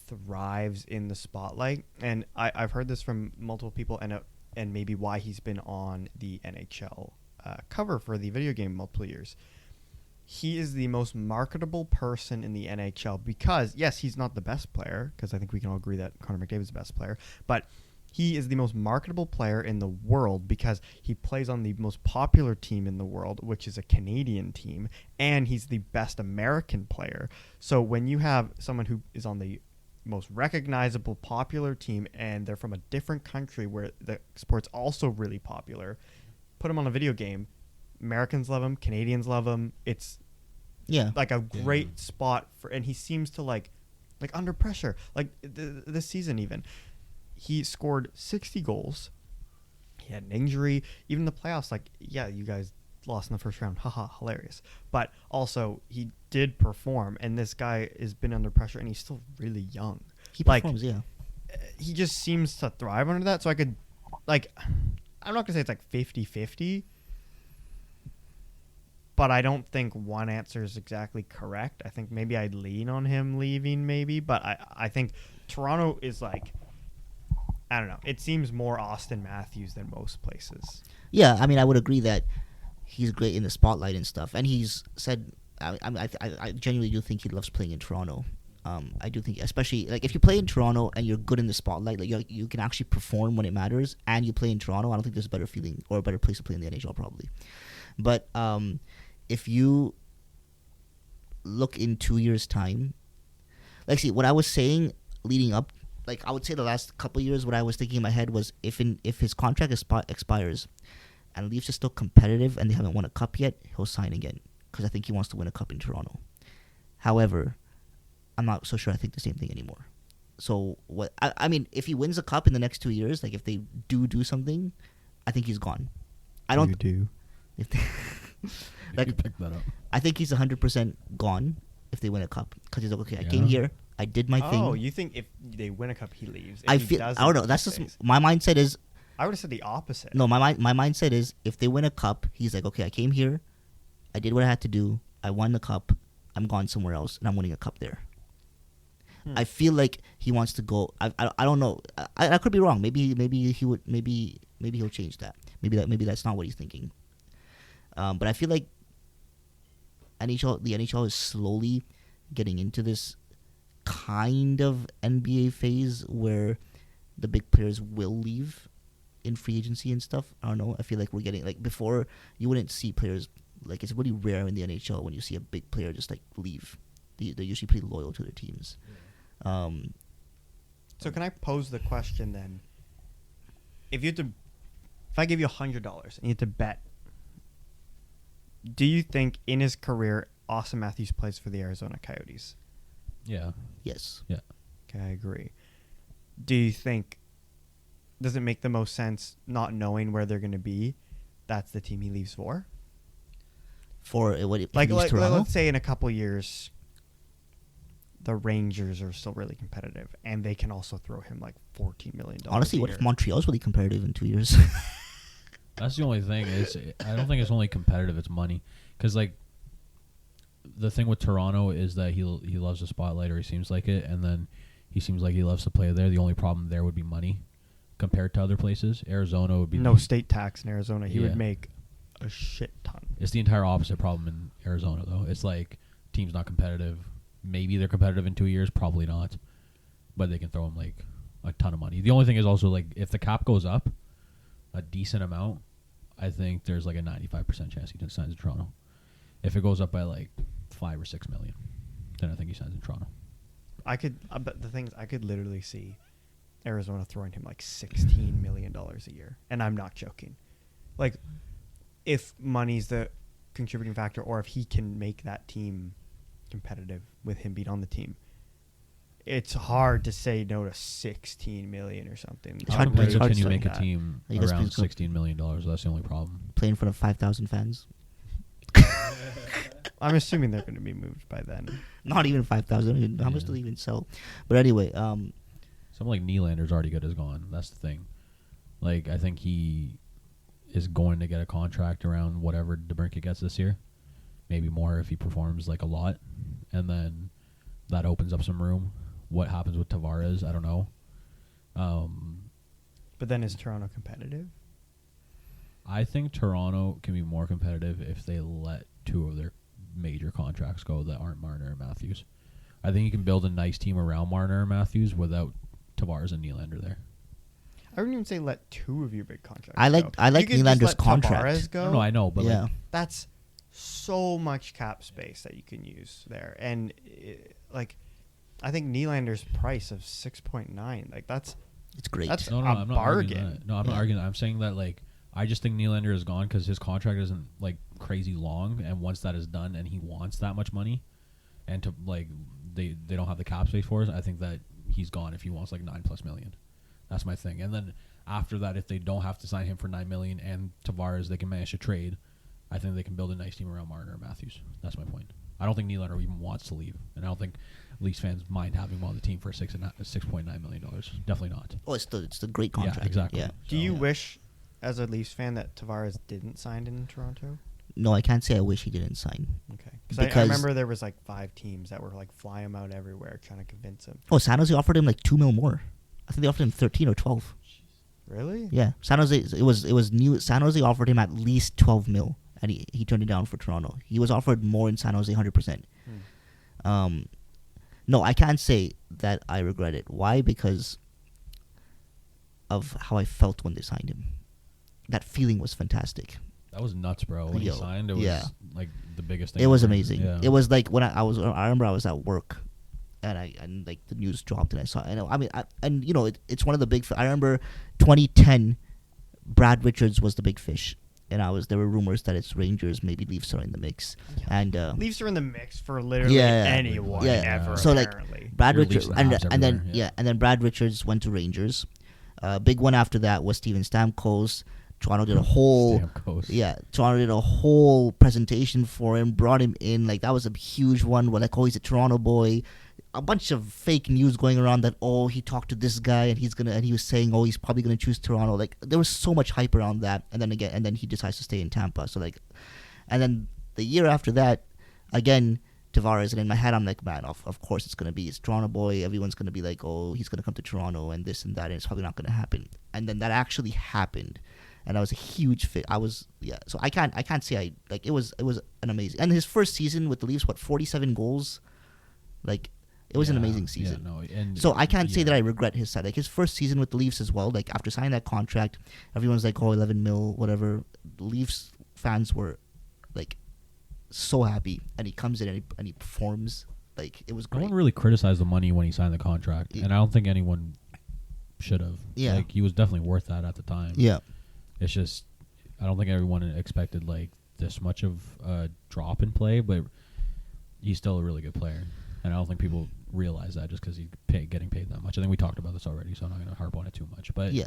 thrives in the spotlight, and I've heard this from multiple people, and maybe why he's been on the NHL cover for the video game multiple years. He is the most marketable person in the NHL because, yes, he's not the best player, because I think we can all agree that Connor McDavid is the best player, but he is the most marketable player in the world because he plays on the most popular team in the world, which is a Canadian team, and he's the best American player. So when you have someone who is on the most recognizable, popular team, and they're from a different country where the sport's also really popular, put him on a video game, Americans love him, Canadians love him. It's like a great spot for, and he seems to like under pressure. Like this season, even he scored 60 goals. He had an injury. Even the playoffs, like you guys lost in the first round, haha, hilarious. But also he did perform, and this guy has been under pressure, and he's still really young. He performs, He just seems to thrive under that. So I could, I'm not gonna say it's like 50-50. But I don't think one answer is exactly correct. I think maybe I'd lean on him leaving, maybe. But I think Toronto is like, I don't know. It seems more Austin Matthews than most places. Yeah, I mean, I would agree that he's great in the spotlight and stuff. And he's said, I genuinely do think he loves playing in Toronto. I do think, especially, like, if you play in Toronto and you're good in the spotlight, like, you can actually perform when it matters, and you play in Toronto, I don't think there's a better feeling or a better place to play in the NHL, probably. But if you look in 2 years' time, like, see, what I was saying leading up like I would say the last couple of years, what I was thinking in my head was if his contract expires, and Leafs are still competitive and they haven't won a cup yet, he'll sign again because I think he wants to win a cup in Toronto. However, I'm not so sure I think the same thing anymore. So what I mean, if he wins a cup in the next 2 years, like if they do something, I think he's gone. I don't do. If they, like, you pick that up. I think he's 100% gone if they win a cup because he's like, okay, I came here, I did my thing. Oh, you think if they win a cup, he leaves? If I he feel doesn't, I don't know. he That's just stays. my mindset is. I would have said the opposite. No, my mindset is if they win a cup, he's like, okay, I came here, I did what I had to do, I won the cup, I'm gone somewhere else, and I'm winning a cup there. I feel like he wants to go. I don't know. I could be wrong. Maybe he would. Maybe he'll change that. Maybe that's not what he's thinking. But I feel like the NHL is slowly getting into this kind of NBA phase where the big players will leave in free agency and stuff. I don't know. I feel like we're getting, like, before you wouldn't see players, like, it's really rare in the NHL when you see a big player just like leave. They're usually pretty loyal to their teams. So can I pose the question then? If I give you $100 and you had to bet, do you think in his career Austin Matthews plays for the Arizona Coyotes? Yeah. Yes. Yeah. Okay, I agree. Do you think, does it make the most sense, not knowing where they're going to be, that's the team he leaves for? For what? If Like he leaves Toronto? let's say in a couple years, the Rangers are still really competitive, and they can also throw him like $14 million. Honestly, a what year. if Montreal's really competitive in 2 years? That's the only thing. I don't think it's only competitive. It's money. Because, like, the thing with Toronto is that he loves the spotlight, or he seems like it, and then he seems like he loves to play there. The only problem there would be money compared to other places. Arizona would be no state tax in Arizona? He Yeah. would make a shit ton. It's the entire opposite problem in Arizona, though. It's like team's not competitive. Maybe they're competitive in 2 years, probably not, but they can throw him like a ton of money. The only thing is also, like, if the cap goes up a decent amount, I think there's like a 95% chance he signs in Toronto. If it goes up by like 5 or 6 million, then I think he signs in Toronto. But the thing is, I could literally see Arizona throwing him like $16 million a year, and I'm not joking. Like, if money's the contributing factor, or if he can make that team competitive with him being on the team, it's hard to say no to 16 million or something. It's How hard- it's hard can you to make a that. team You guys around please go. $16 million? That's the only problem. Play in front of 5,000 fans. I'm assuming they're going to be moved by then. Not even 5,000. How much Yeah. do they even sell? But anyway, Someone like Nylander's already good as gone. That's the thing. Like, I think he is going to get a contract around whatever DeBrincat gets this year. Maybe more if he performs like a lot. And then that opens up some room. What happens with Tavares, I don't know. But then is Toronto competitive? I think Toronto can be more competitive if they let two of their major contracts go that aren't Marner and Matthews. I think you can build a nice team around Marner and Matthews without Tavares and Nylander there. I wouldn't even say let two of your big contracts I like- go. I like You could just Nylander's let contract. Tavares go. No, I know, but yeah. like, That's so much cap space that you can use there. And, I think Nylander's price of 6.9, like, that's It's great. That's no, a I'm not arguing bargain. that. No, I'm not arguing that. I'm saying that, like, I just think Nylander is gone because his contract isn't like crazy long, and once that is done, and he wants that much money, and to like they don't have the cap space for it, I think that he's gone if he wants like $9+ million. That's my thing. And then after that, if they don't have to sign him for $9 million and Tavares, they can manage to trade. I think they can build a nice team around Marner and Matthews. That's my point. I don't think Nylander even wants to leave, and I don't think Leafs fans mind having him on the team for $6.9 million. Definitely not. Oh, it's the great contract. Yeah, exactly. Yeah. Do you Yeah. wish, as a Leafs fan, that Tavares didn't sign in Toronto? No, I can't say I wish he didn't sign. Okay. I Because- remember there was like 5 teams that were like flying him out everywhere trying to convince him. Oh, San Jose offered him like $2 million more. I think they offered him 13 or 12. Really? Yeah, San Jose. It was new. San Jose offered him at least 12 mil, and he turned it down for Toronto. He was offered more in San Jose, 100%. No, I can't say that I regret it. Why? Because of how I felt when they signed him. That feeling was fantastic. That was nuts, bro. When Yo, he signed, it was yeah. like the biggest thing. It was ever. amazing. Yeah. It was like when I remember I was at work, and like the news dropped, and I saw. And you know, it's one of the big. I remember 2010, Brad Richards was the big fish, and there were rumors that it's Rangers, maybe Leafs are in the mix, and Leafs are in the mix for literally Yeah. anyone Yeah. ever. So, like, apparently. Brad Your Richards, Leafs and Habs and then everywhere, and then Brad Richards went to Rangers. Big one after that was Steven Stamkos. Toronto did a whole Toronto did a whole presentation for him, brought him in. Like, that was a huge one. Where like, oh, he's a Toronto boy. A bunch of fake news going around that, oh, he talked to this guy and he was saying, oh, he's probably gonna choose Toronto. Like, there was so much hype around that, and then he decides to stay in Tampa. So like, and then the year after that, again, Tavares, and in my head I'm like, man, of course it's Toronto boy. Everyone's gonna be like, oh, he's gonna come to Toronto and this and that, and it's probably not gonna happen. And then that actually happened, and that was a huge fit. So I can't say it was an amazing. And his first season with the Leafs, 47 goals, like, it was an amazing season. So I can't say that I regret his side. Like, his first season with the Leafs as well, like, after signing that contract, everyone's like, oh, 11 mil, whatever. The Leafs fans were like so happy, and he comes in and he performs. Like, it was great. No one really criticized the money when he signed the contract, and I don't think anyone should have. Yeah. Like, he was definitely worth that at the time. Yeah. It's just, I don't think everyone expected like this much of a drop in play, but he's still a really good player, and I don't think people realize that just because he's getting paid that much. I think we talked about this already, so I'm not going to harp on it too much. But yeah,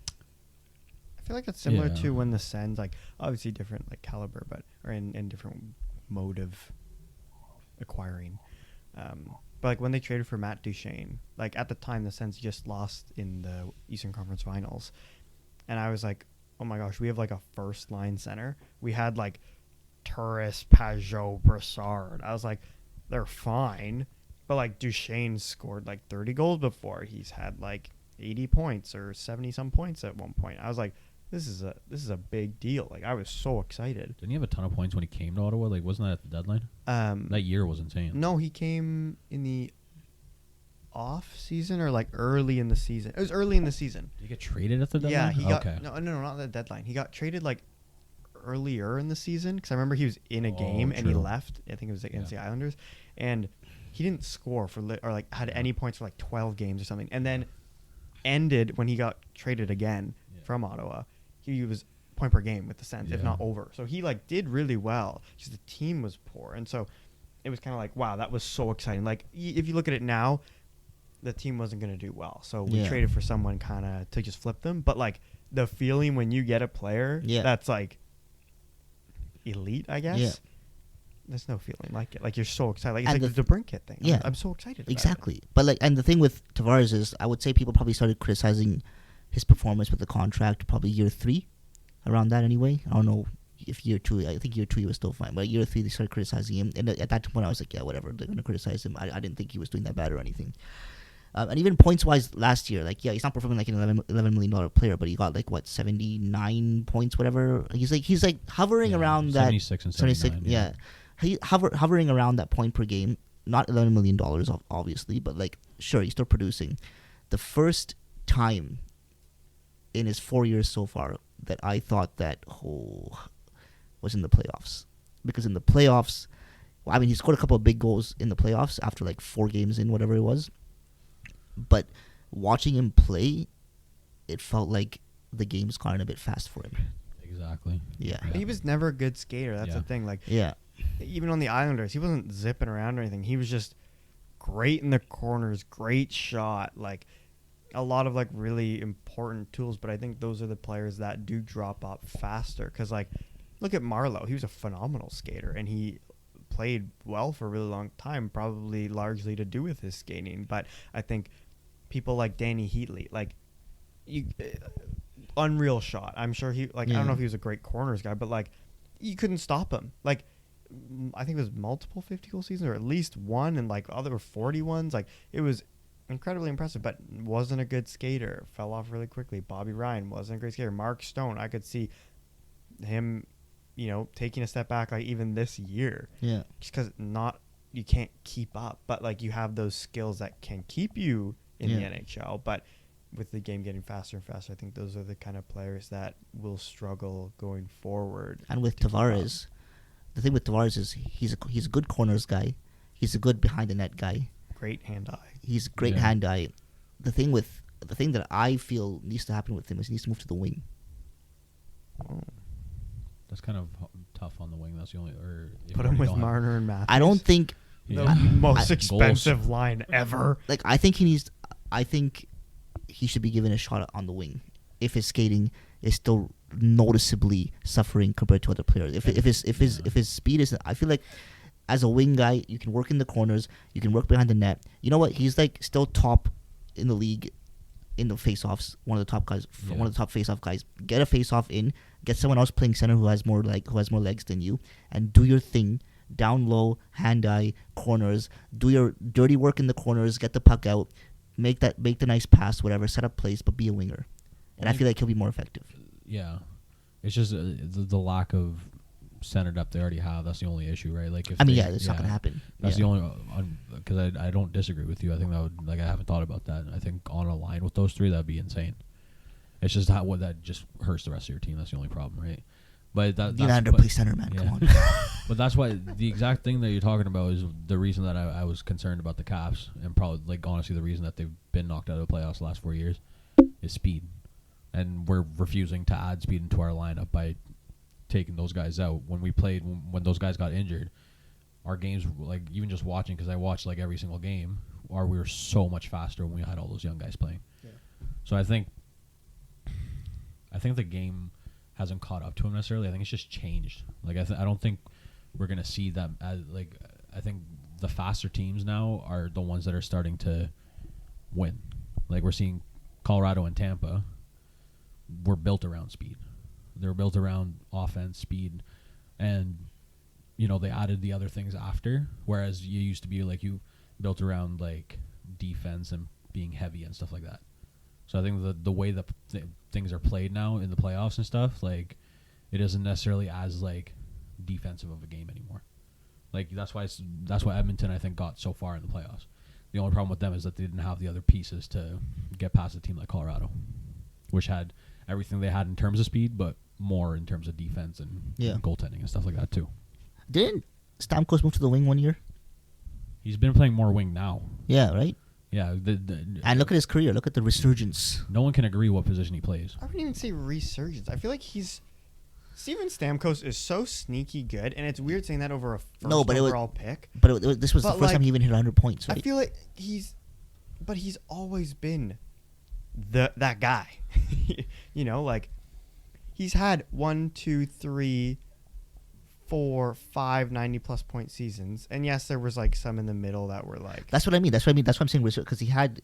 I feel like it's similar to when the Sens, like, obviously different like caliber, but or in different mode of acquiring. But like when they traded for Matt Duchene, like at the time the Sens just lost in the Eastern Conference Finals, and I was like, oh my gosh, we have like a first line center. We had like Turris, Pajot, Brassard. I was like, they're fine, but like Duchene scored like 30 goals before. He's had like 80 points or 70 some points at one point. I was like, this is a big deal. Like, I was so excited. Didn't he have a ton of points when he came to Ottawa? Like, wasn't that at the deadline? That year was insane. No, he came in the off season or like early in the season. It was early in the season. Did he get traded at the deadline? Yeah, he got no, not the deadline. He got traded like earlier in the season because I remember he was in a game and he left. I think it was against the Islanders, and he didn't score for or like had any points for like 12 games or something, and then ended when he got traded again from Ottawa. He was point per game with the Sens, if not over. So he like did really well. Just the team was poor, and so it was kind of like, wow, that was so exciting. Like, if you look at it now, the team wasn't going to do well, so we traded for someone kind of to just flip them. But like the feeling when you get a player that's like elite, I guess. There's no feeling like it. Like, you're so excited. Like, it's like the DeBrincat thing. Yeah. I'm so excited about exactly. it. But like, and the thing with Tavares is, I would say people probably started criticizing his performance with the contract probably year 3, around that anyway. I don't know if year 2. I think year 2 he was still fine, but year 3 they started criticizing him. And at that point I was like, yeah, whatever. They're gonna criticize him. I didn't think he was doing that bad or anything. And even points wise last year, like, he's not performing like an $11 million player, but he got like 79 points, whatever. He's like hovering around 76 that and 79. Yeah. He hovering around that point per game. Not $11 million, obviously, but like, sure, he's still producing. The first time in his 4 years so far that I thought that was in the playoffs, because in the playoffs, I mean, he scored a couple of big goals in the playoffs after like 4 games in, whatever it was. But watching him play, it felt like the game's gone a bit fast for him. Exactly. Yeah. But he was never a good skater. That's the thing. Like, even on the Islanders, he wasn't zipping around or anything. He was just great in the corners, great shot, like a lot of like really important tools. But I think those are the players that do drop off faster. Because like, look at Marleau. He was a phenomenal skater, and he played well for a really long time, probably largely to do with his skating. But I think people like Danny Heatley, like, unreal shot. I'm sure he, like, I don't know if he was a great corners guy, but like, you couldn't stop him. Like, I think it was multiple 50-goal seasons, or at least one, and like other 40 ones. Like, it was incredibly impressive, but wasn't a good skater. Fell off really quickly. Bobby Ryan wasn't a great skater. Mark Stone, I could see him, taking a step back, like, even this year. Yeah. Just because you can't keep up, but like, you have those skills that can keep you in the NHL. But with the game getting faster and faster, I think those are the kind of players that will struggle going forward. And with Tavares, the thing with Tavares is he's a good corners guy. He's a good behind the net guy. great hand-eye. He's great Yeah. hand-eye. The thing that I feel needs to happen with him is he needs to move to the wing. Oh. That's kind of tough on the wing. That's the only. Or if Put you him already with don't have- I Marner and Matthews. don't think The Yeah. most I- expensive line ever. like I think he should be given a shot on the wing if his skating is still noticeably suffering compared to other players. If his speed is, I feel like as a wing guy, you can work in the corners, you can work behind the net. You know what? He's like still top in the league in the face-offs. One of the top guys, Yeah. one of the top face-off guys. Get a face-off in, get someone else playing center who has more legs than you, and do your thing. Down low, hand-eye, corners. Do your dirty work in the corners. Get the puck out. Make the nice pass, whatever. Set up plays, but be a winger. And I feel like he'll be more effective. Yeah, it's just the lack of center depth they already have. That's the only issue, right? Like, if It's not gonna happen. That's Yeah. the only because I don't disagree with you. I think that would, like, I haven't thought about that. I think on a line with those three, that'd be insane. It's just that just hurts the rest of your team. That's the only problem, right? But that's Nylander play center, man. yeah. Come on. But that's why the exact thing that you're talking about is the reason that I was concerned about the Caps, and probably, like, honestly, the reason that they've been knocked out of the playoffs the last 4 years is speed. And we're refusing to add speed into our lineup by taking those guys out. When we played, when those guys got injured, our games, like, even just watching, because I watched like every single game, we were so much faster when we had all those young guys playing. Yeah. So I think the game hasn't caught up to him necessarily. I think it's just changed. Like, I don't think we're gonna see that as, like, I think the faster teams now are the ones that are starting to win. Like, we're seeing Colorado and Tampa were built around speed. They were built around offense, speed, and, you know, they added the other things after. Whereas you used to be, like, you built around, like, defense and being heavy and stuff like that. So I think the way that things are played now in the playoffs and stuff, like, it isn't necessarily as, like, defensive of a game anymore. Like, that's why Edmonton, I think, got so far in the playoffs. The only problem with them is that they didn't have the other pieces to get past a team like Colorado, which had everything they had in terms of speed, but more in terms of defense and goaltending and stuff like that too. Didn't Stamkos move to the wing 1 year? He's been playing more wing now. Yeah, right. Yeah, And look at his career. Look at the resurgence. no one can agree what position he plays. I wouldn't even say resurgence. I feel like Steven Stamkos is so sneaky good, and it's weird saying that over a first overall pick. But this was the But, first time like, he even hit 100 points, right? I feel like he's always been that guy. You know, like, he's had 1, 2, 3, 4, 5 90-plus point seasons, and yes, there was, like, some in the middle that were like. That's what I mean. That's what I'm saying. Because he had,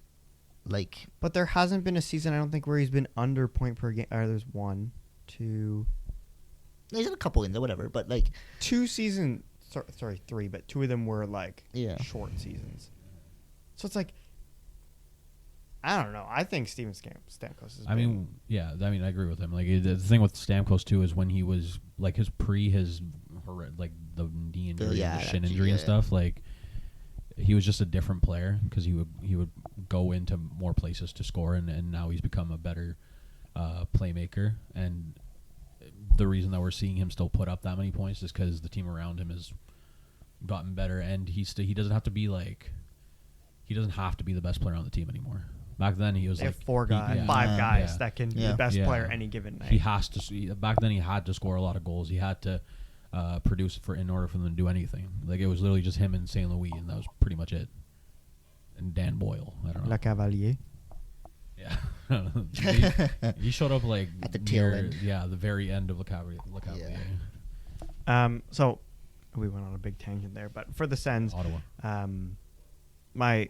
like. But there hasn't been a season, I don't think, where he's been under point per game. Or there's 1, 2. He's had a couple in there, whatever. But, like. 2 seasons. Sorry, 3, but 2 of them were, like, short seasons. So it's like, I don't know. I think Steven Stamkos is. I mean, I agree with him. Like, the thing with Stamkos too is when he was, like, his like, the knee injury, and the shin injury and stuff. Like, he was just a different player because he would go into more places to score, and now he's become a better playmaker. And the reason that we're seeing him still put up that many points is because the team around him has gotten better, and he doesn't have to be the best player on the team anymore. Back then, he was they like have 5 guys that can be the best player any given night. He has to. Back then, he had to score a lot of goals. He had to produce in order for them to do anything. Like, it was literally just him and St. Louis, and that was pretty much it. And Dan Boyle, I don't know. Le Cavalier. Yeah, he showed up, like, at the tail end. Yeah, the very end of Le Cavalier. So we went on a big tangent there, but for the Sens, Ottawa. My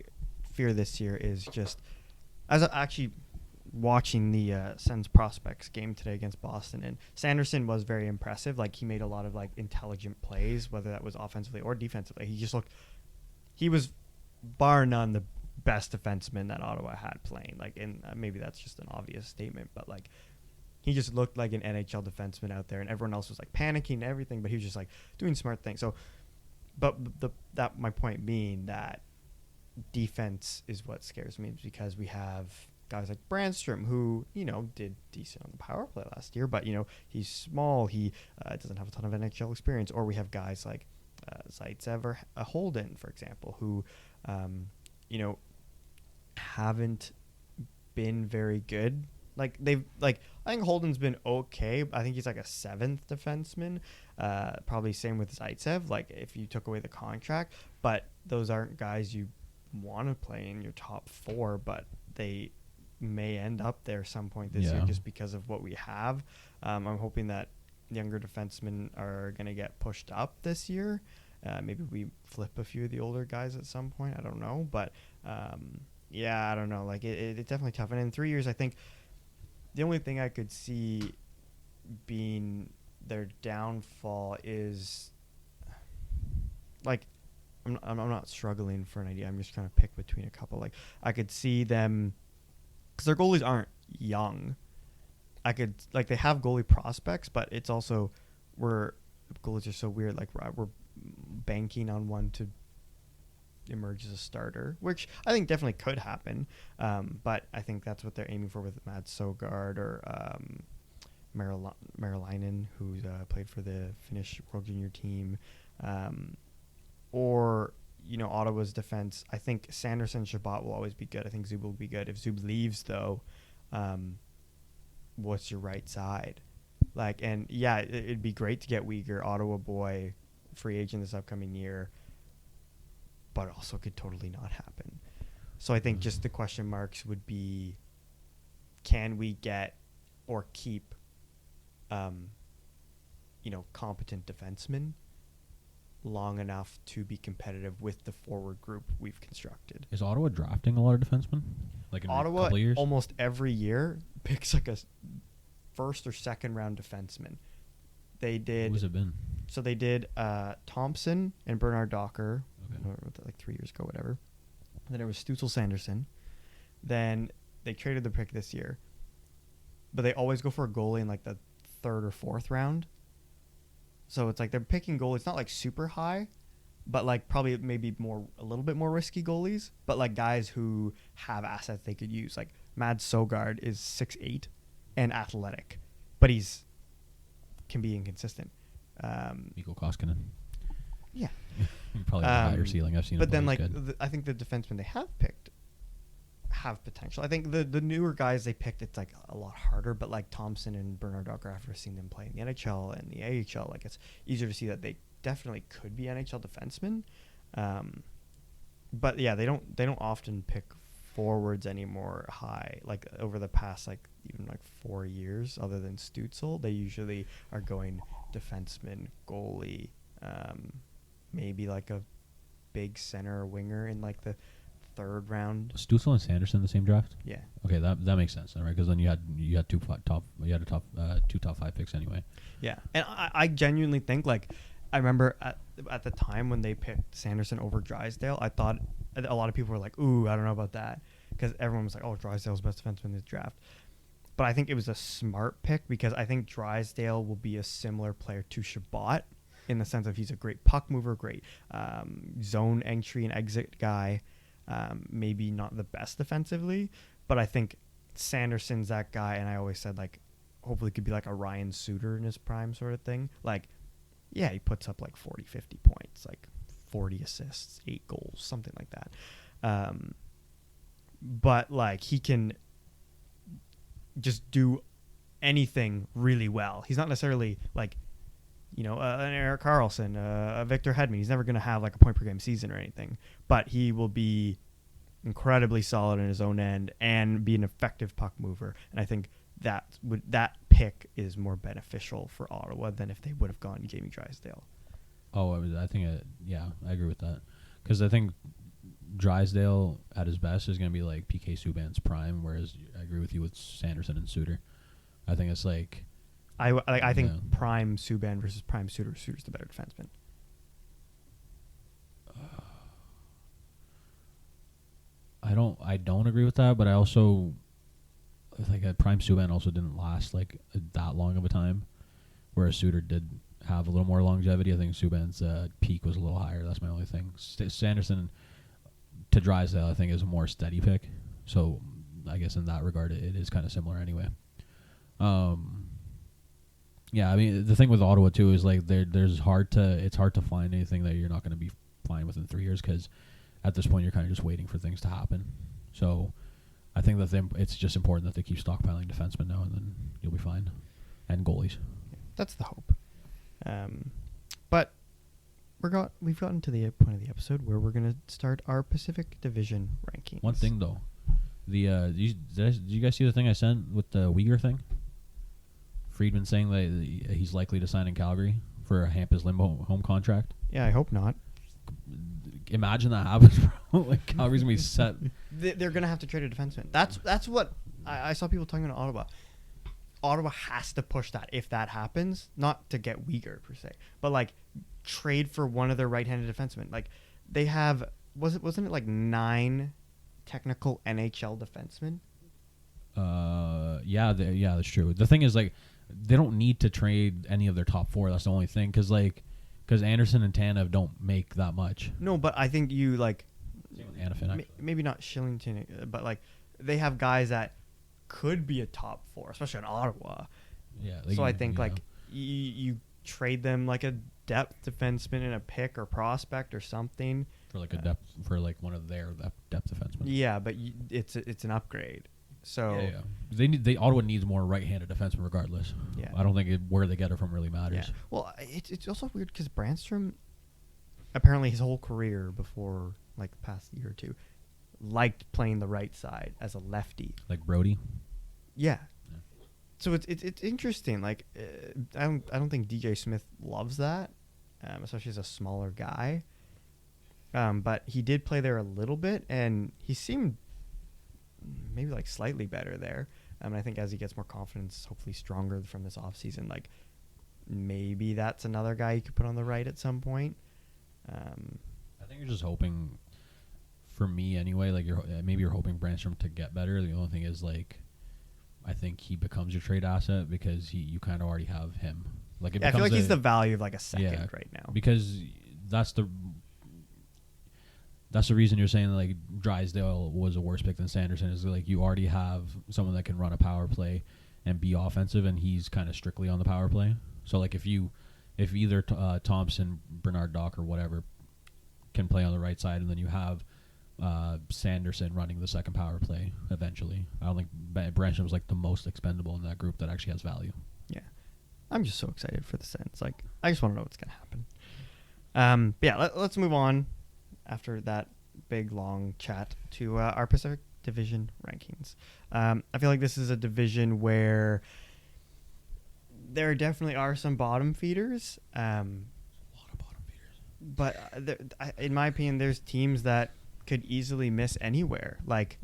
fear this year is just, as actually watching the Sens prospects game today against Boston, and Sanderson was very impressive. Like, he made a lot of, like, intelligent plays, whether that was offensively or defensively. He was bar none the best defenseman that Ottawa had playing. Like, and maybe that's just an obvious statement, but, like, he just looked like an NHL defenseman out there, and everyone else was, like, panicking and everything, but he was just, like, doing smart things. So, but my point being that defense is what scares me, because we have guys like Brandstrom who, you know, did decent on the power play last year, but, you know, he's small, he doesn't have a ton of NHL experience. Or we have guys like Zaitsev or Holden, for example, who haven't been very good. Like I think Holden's been okay. I think he's like a 7th defenseman. Probably same with Zaitsev. Like if you took away the contract, but those aren't guys you want to play in your top 4. But they may end up there some point this year just because of what we have. I'm hoping that younger defensemen are going to get pushed up this year. Maybe we flip a few of the older guys at some point. I don't know, but I don't know. Like it's definitely tough. And in 3 years, I think the only thing I could see being their downfall is like I'm not struggling for an idea. I'm just trying to pick between a couple. Like I could see them because their goalies aren't young. I could like they have goalie prospects, but it's also goalies are so weird. Like we're banking on one to emerge as a starter, which I think definitely could happen. But I think that's what they're aiming for with Matt Sogard or Marilainen, who played for the Finnish World Junior team, or Ottawa's defense. I think Sanderson, Shabbat will always be good. I think Zub will be good. If Zub leaves, though, what's your right side? Like, and yeah, it'd be great to get Uyghur, Ottawa boy, free agent this upcoming year, but also could totally not happen. So I think just the question marks would be, can we get or keep, competent defensemen long enough to be competitive with the forward group we've constructed? Is Ottawa drafting a lot of defensemen? Like in Ottawa, a couple of years? Almost every year picks like a first or second round defenseman. They did. Who's it been? So they did Thompson and Bernard Docker, Okay. like 3 years ago, whatever. Then there was Stutzel Sanderson. Then they traded the pick this year, but they always go for a goalie in like the 3rd or 4th round. So it's like they're picking goalies not like super high, but like probably maybe a little bit more risky goalies, but like guys who have assets they could use. Like Mads Sogard is 6'8" and athletic, but can be inconsistent. Mikko Koskinen. Yeah. Probably a higher ceiling. I've seen but him then play. I think the defensemen they have picked have potential. I think the newer guys they picked, it's like a lot harder, but like Thompson and Bernard Docker, after seeing them play in the NHL and the AHL, like it's easier to see that they definitely could be NHL defensemen. But yeah, they don't often pick forwards anymore high, like over the past like even like 4 years, other than Stutzel. They usually are going defenseman, goalie, maybe like a big center or winger in like the 3rd round. Stutzel and Sanderson in the same draft? Yeah. Okay, that makes sense, right? Because then you had two top 5 picks anyway. Yeah, and I genuinely think like I remember at the time when they picked Sanderson over Drysdale, I thought a lot of people were like, "Ooh, I don't know about that," because everyone was like, "Oh, Drysdale's best defenseman in this draft." But I think it was a smart pick because I think Drysdale will be a similar player to Shabbat in the sense of he's a great puck mover, great zone entry and exit guy. Maybe not the best defensively, but I think Sanderson's that guy, and I always said like hopefully could be like a Ryan Suter in his prime sort of thing. Like, yeah, he puts up like 40, 50 points, like 40 assists, 8 goals, something like that. But like he can just do anything really well. He's not necessarily like, an Erik Karlsson, a Victor Hedman. He's never going to have like a point per game season or anything, but he will be incredibly solid in his own end and be an effective puck mover. And I think that pick is more beneficial for Ottawa than if they would have gone Jamie Drysdale. Oh, I think, I agree with that. Because I think Drysdale at his best is going to be like PK Subban's prime, whereas I agree with you with Sanderson and Suter. I think it's like... I think prime Subban versus prime Suter. Suter's the better defenseman. I don't agree with that, but I also like prime Subban also didn't last like that long of a time, whereas Suter did have a little more longevity. I think Subban's peak was a little higher. That's my only thing. Sanderson to Drysdale, I think, is a more steady pick. So I guess in that regard, it is kind of similar anyway. Yeah, I mean the thing with Ottawa too is like it's hard to find anything that you're not going to be fine within 3 years because at this point, you're kind of just waiting for things to happen. So I think that it's just important that they keep stockpiling defensemen now, and then you'll be fine. And goalies. That's the hope. But we've gotten to the point of the episode where we're going to start our Pacific Division rankings. One thing, though. Did you guys see the thing I sent with the Uyghur thing? Friedman saying that he's likely to sign in Calgary for a Hampus Limbo home contract. Yeah, I hope not. Imagine that happens, bro. Like, Calgary's going to be set. They're going to have to trade a defenseman. That's what I saw people talking about Ottawa. Ottawa has to push that if that happens, not to get Uyghur per se, but like trade for one of their right-handed defensemen. Like they have, wasn't it like 9 technical NHL defensemen? Yeah, that's true. The thing is, like, they don't need to trade any of their top 4. That's the only thing, because Anderson and Tanev don't make that much. No, but I think you like maybe not Shillington, but like they have guys that could be a top 4, especially in Ottawa. Yeah. So I think like you trade them like a depth defenseman and a pick or prospect or something for like a depth for like one of their depth defensemen. Yeah, but it's an upgrade. So yeah. Ottawa needs more right-handed defensemen regardless. Yeah. I don't think where they get it from really matters. Yeah. Well, it's also weird because Brandstrom, apparently his whole career before like the past year or two, liked playing the right side as a lefty. Like Brody. Yeah. So it's interesting. Like I don't think DJ Smith loves that, especially as a smaller guy. But he did play there a little bit, and he seemed maybe like slightly better there. And I think as he gets more confidence, hopefully stronger from this offseason, like maybe that's another guy you could put on the right at some point. I think you're just hoping, for me anyway, like maybe you're hoping Brandstrom to get better. The only thing is, like, I think he becomes your trade asset because you kind of already have him. Like, I feel like he's the value of like a second right now, because that's the reason you're saying like Drysdale was a worse pick than Sanderson, is like you already have someone that can run a power play and be offensive, and he's kind of strictly on the power play. So like if either Thompson, Bernard Dock, or whatever can play on the right side, and then you have Sanderson running the second power play eventually. I don't think Brandstrom was like the most expendable in that group that actually has value. Yeah, I'm just so excited for the Sens. Like I just want to know what's gonna happen. But yeah, let's move on after that big long chat to our Pacific Division rankings. I feel like this is a division where there definitely are some bottom feeders. A lot of bottom feeders. But in my opinion, there's teams that could easily miss anywhere. Like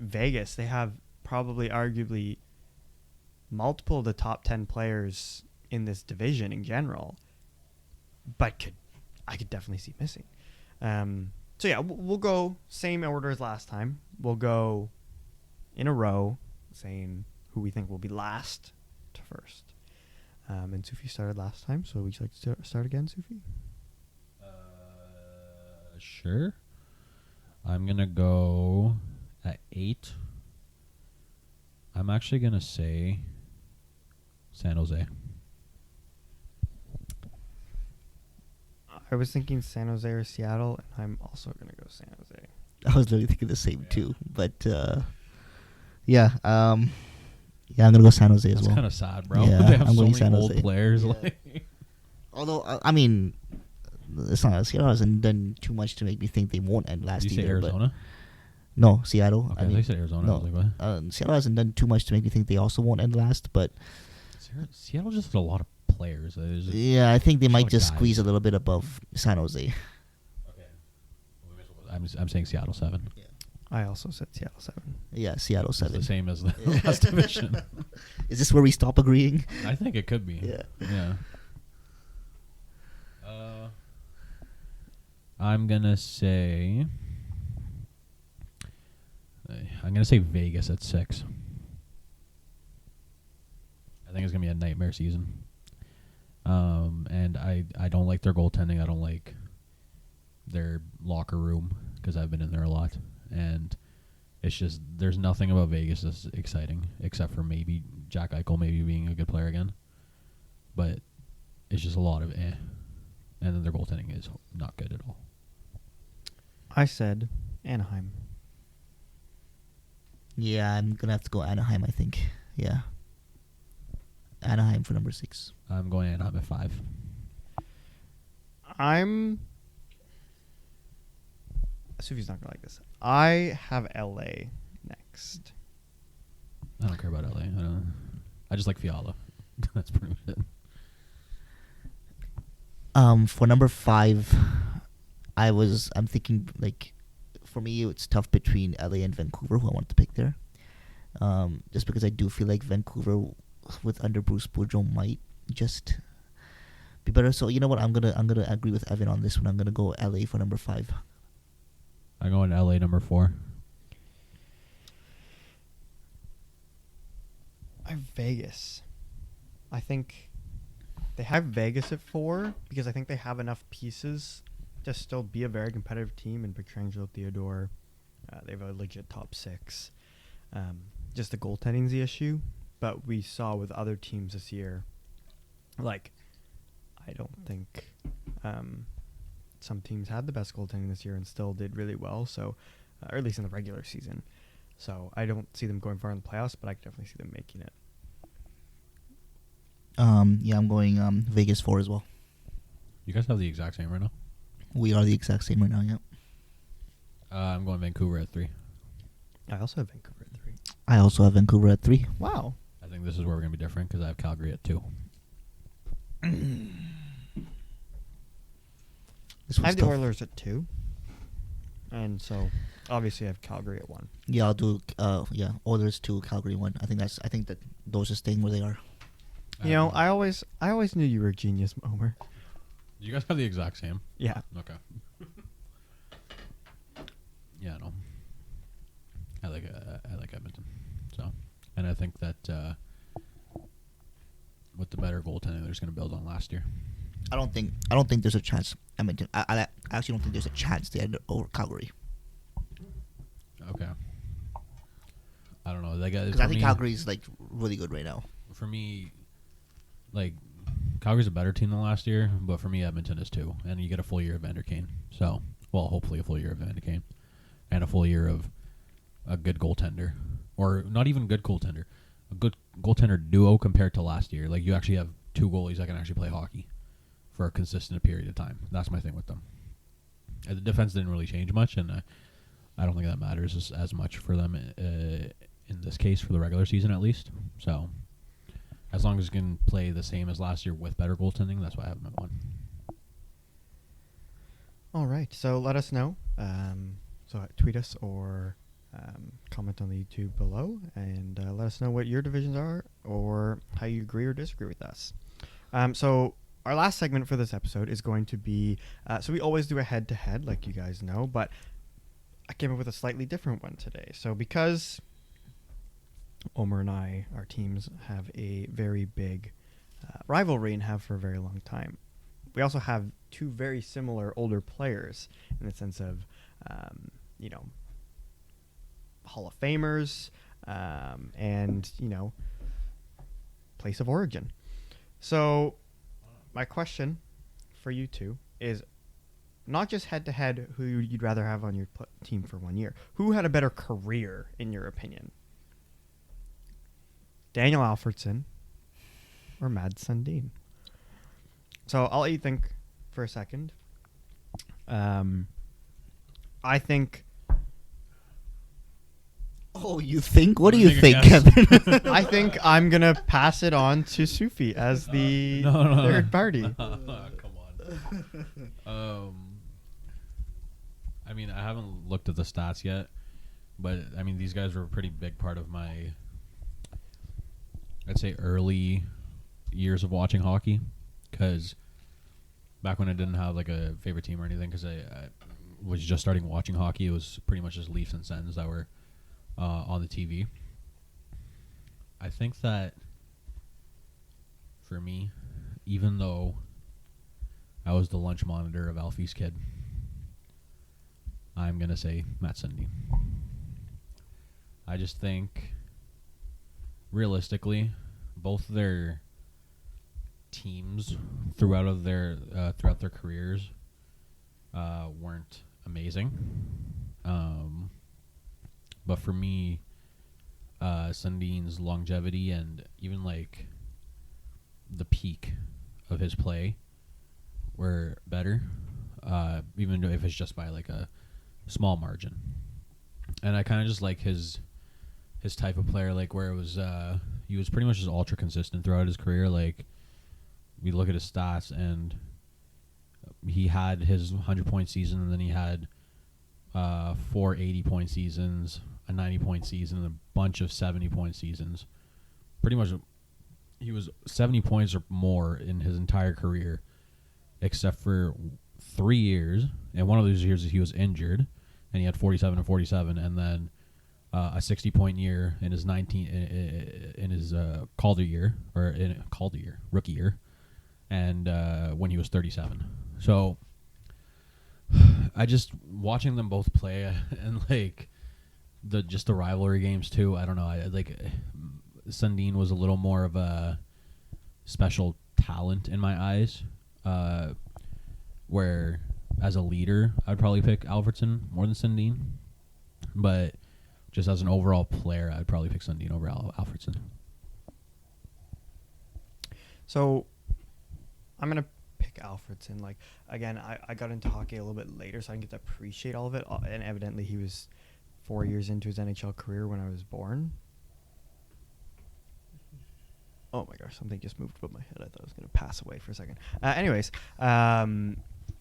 Vegas, they have probably arguably multiple of the top 10 players in this division in general, but I could definitely see missing. So yeah, we'll go same order as last time. We'll go in a row, saying who we think will be last to first. And Sufi started last time, so would you like to start again, Sufi? Sure. I'm gonna go at 8. I'm actually gonna say San Jose. I was thinking San Jose or Seattle, and I'm also going to go San Jose. I was literally thinking the same too, but yeah, I'm gonna go San Jose as well. That's kind of sad, bro. Yeah, they have I'm so going many San old Jose. players. Yeah. Like, although I mean, it's not Seattle hasn't done too much to make me think they won't end last did you say either. Arizona? No, Seattle. Okay, they said Arizona. No, I was like, what? Seattle hasn't done too much to make me think they also won't end last, but Seattle just has a lot of players. Yeah, I think they might just guys. squeeze a little bit above San Jose. Okay. I'm saying Seattle 7. Yeah. I also said Seattle 7. Yeah, Seattle It's 7. the same as the last division. Is this where we stop agreeing? I think it could be. Yeah. Yeah. I'm gonna say Vegas at 6. I think it's gonna be a nightmare season. And I don't like their goaltending. I don't like their locker room because I've been in there a lot, and it's just there's nothing about Vegas that's exciting except for maybe Jack Eichel maybe being a good player again, but it's just a lot of and then their goaltending is not good at all. I said Anaheim. Yeah, I'm gonna have to go Anaheim. I think. Yeah. Anaheim for number 6. I'm going Anaheim at 5. Sufi's not gonna like this. I have LA next. I don't care about LA. I just like Fiala. That's pretty much it. For number 5, I'm thinking like, for me it's tough between LA and Vancouver, who I want to pick there. Just because I do feel like Vancouver with under Bruce Boudreau might just be better. So you know what? I'm gonna agree with Evan on this one. I'm gonna go LA for number 5. I'm going LA number 4. I have Vegas. I think they have Vegas at 4 because I think they have enough pieces to still be a very competitive team. And Pietrangelo, Theodore, they have a legit top 6. Just the goaltending's the issue, but we saw with other teams this year, like, I don't think some teams had the best goaltending this year and still did really well. So, or at least in the regular season. So I don't see them going far in the playoffs, but I can definitely see them making it. Yeah, I'm going Vegas 4 as well. You guys have the exact same right now? We are the exact same right now. Yeah. I'm going Vancouver at 3. I also have Vancouver at 3. I also have Vancouver at 3. Wow. I think this is where we're going to be different because I have Calgary at 2. I This one's have the tough. Oilers at 2. And so, obviously, I have Calgary at 1. Yeah, I'll do. Oilers 2, Calgary 1. I think that those are staying where they are. You know, I always knew you were a genius, Homer. Do you guys have the exact same? Yeah. Okay. Yeah, no. I like Edmonton. So, and I think that with the better goaltending, they're just going to build on last year. I don't think there's a chance. Edmonton. I actually don't think there's a chance they end over Calgary. Okay. I don't know. Because I think Calgary's like really good right now. For me, like, Calgary's a better team than last year, but for me, Edmonton is too. And you get a full year of Vander Kane. So, well, hopefully a full year of Vander Kane. And a full year of a good goaltender. Or not even good goaltender. A good goaltender duo compared to last year. Like, you actually have 2 goalies that can actually play hockey for a consistent period of time. That's my thing with them. The defense didn't really change much, and I don't think that matters as much for them in this case for the regular season at least. So, as long as you can play the same as last year with better goaltending, that's why I have them at 1. All right. So let us know. So tweet us or comment on the YouTube below and let us know what your divisions are or how you agree or disagree with us. So our last segment for this episode is going to be, so we always do a head-to-head, like you guys know, but I came up with a slightly different one today. So because Omer and our teams have a very big rivalry and have for a very long time, we also have 2 very similar older players in the sense of, Hall of Famers and, place of origin. So my question for you two is not just head-to-head who you'd rather have on your team for 1 year. Who had a better career, in your opinion? Daniel Alfredson or Mads Sundin? So I'll let you think for a second. I think... Oh, you think? What do you think, Kevin? I think I'm going to pass it on to Sufi as the third party. Come on. I mean, I haven't looked at the stats yet, but, I mean, these guys were a pretty big part of my, I'd say, early years of watching hockey, because back when I didn't have, like, a favorite team or anything, because I was just starting watching hockey, it was pretty much just Leafs and Sens that were on the TV. I think that for me, even though I was the lunch monitor of Alfie's kid, I'm going to say Matt Sundin. I just think, realistically, both their teams throughout their careers weren't amazing. But for me, Sundin's longevity and even like the peak of his play were better, even if it's just by like a small margin. And I kind of just like his type of player, like where it was he was pretty much just ultra consistent throughout his career. Like we look at his stats, and he had his 100-point season, and then he had 4 80-point seasons, a 90-point season, and a bunch of 70-point seasons. Pretty much, he was 70 points or more in his entire career, except for 3 years. And one of those years he was injured, and he had 47 and 47, and then a 60-point year in his Calder year, or in Calder year, rookie year, and when he was 37. So I just watching them both play and like the rivalry games too. I don't know. I like Sundin was a little more of a special talent in my eyes, where as a leader I'd probably pick Alfredsson more than Sundin, but just as an overall player I'd probably pick Sundin over Alfredsson. So I'm gonna pick Alfredsson. Like again, I got into hockey a little bit later, so I didn't get to appreciate all of it. And evidently, he was 4 years into his NHL career when I was born. Oh my gosh, something just moved above my head. I thought I was gonna pass away for a second. Anyways,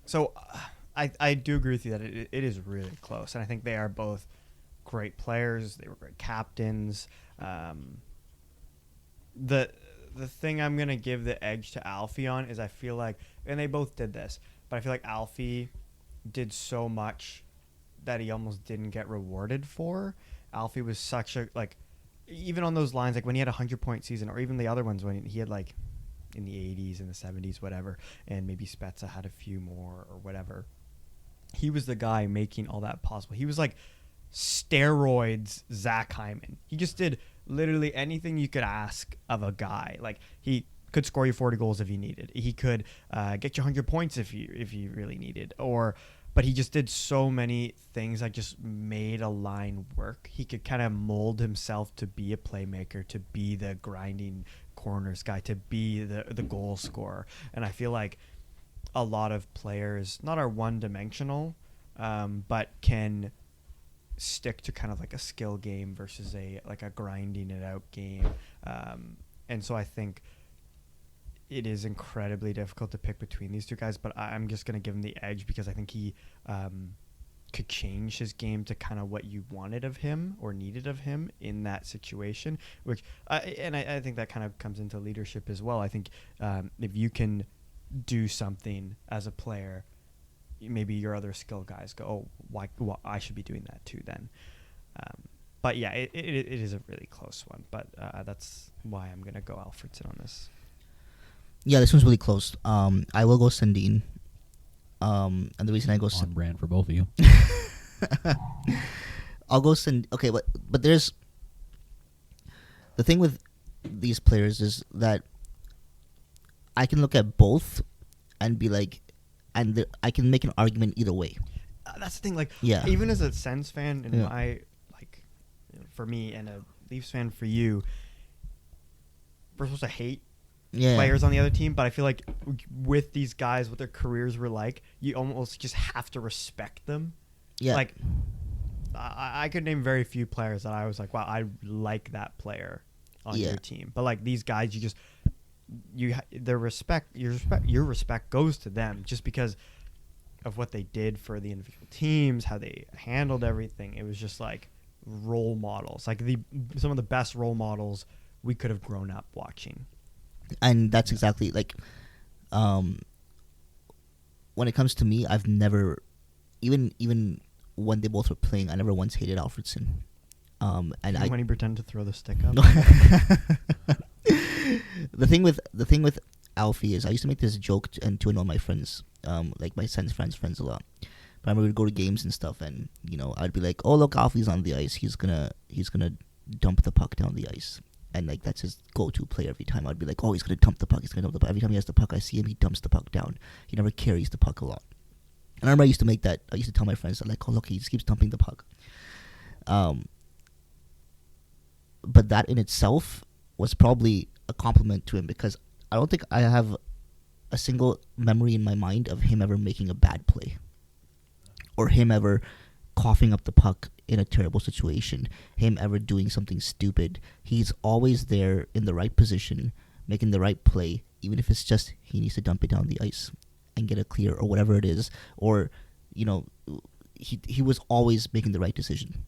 so I do agree with you that it is really close, and I think they are both great players. They were great captains. The thing I'm going to give the edge to Alfie on is I feel like, and they both did this, but I feel like Alfie did so much that he almost didn't get rewarded for. Alfie was such a, like, even on those lines, like when he had a 100-point season, or even the other ones when he had like in the 80s and the 70s, whatever, and maybe Spezza had a few more or whatever. He was the guy making all that possible. He was like steroids Zach Hyman. He just did literally anything you could ask of a guy. Like he could score you 40 goals if you needed. He could get you 100 points if you really needed. But he just did so many things that just made a line work. He could kind of mold himself to be a playmaker, to be the grinding corners guy, to be the goal scorer. And I feel like a lot of players not are one-dimensional, but can stick to kind of like a skill game versus a grinding it out game. And so I think it is incredibly difficult to pick between these two guys, but I'm just going to give him the edge because I think he could change his game to kind of what you wanted of him or needed of him in that situation, which I think that kind of comes into leadership as well. I think if you can do something as a player, maybe your other skill guys go, oh, why? Well, I should be doing that too then. But yeah, it is a really close one. But that's why I'm gonna go Alfredsson on this. Yeah, this one's really close. I will go Sundin. And the reason I go on brand for both of you. I'll go Sundin. Okay, but there's the thing with these players is that I can look at both and be like, and I can make an argument either way. That's the thing. Like, yeah. Even as a Sens fan, and my for me, and a Leafs fan for you, we're supposed to hate players on the other team, but I feel like with these guys, what their careers were like, you almost just have to respect them. Yeah. Like, I could name very few players that I was like, wow, I like that player on your team. But like these guys, you just your respect goes to them just because of what they did for the individual teams, how they handled everything. It was just like role models, like some of the best role models we could have grown up watching. And that's exactly like, when it comes to me, I've never, even when they both were playing, I never once hated Alfredsson. And when he pretended to throw the stick up. The thing with Alfie is I used to make this joke to annoy my friends, like my son's friends a lot. But I remember we'd go to games and stuff, and I'd be like, "Oh, look, Alfie's on the ice. He's gonna dump the puck down the ice." And like that's his go-to play every time. I'd be like, "Oh, he's gonna dump the puck. He's gonna dump the puck." Every time he has the puck, I see him. He dumps the puck down. He never carries the puck a lot. And I remember I used to make that. I used to tell my friends that, like, oh, look, he just keeps dumping the puck. But that in itself was probably a compliment to him, because I don't think I have a single memory in my mind of him ever making a bad play, or him ever coughing up the puck in a terrible situation, him ever doing something stupid. He's always there in the right position, making the right play, even if it's just he needs to dump it down the ice and get a clear or whatever it is, or, you know, he was always making the right decision.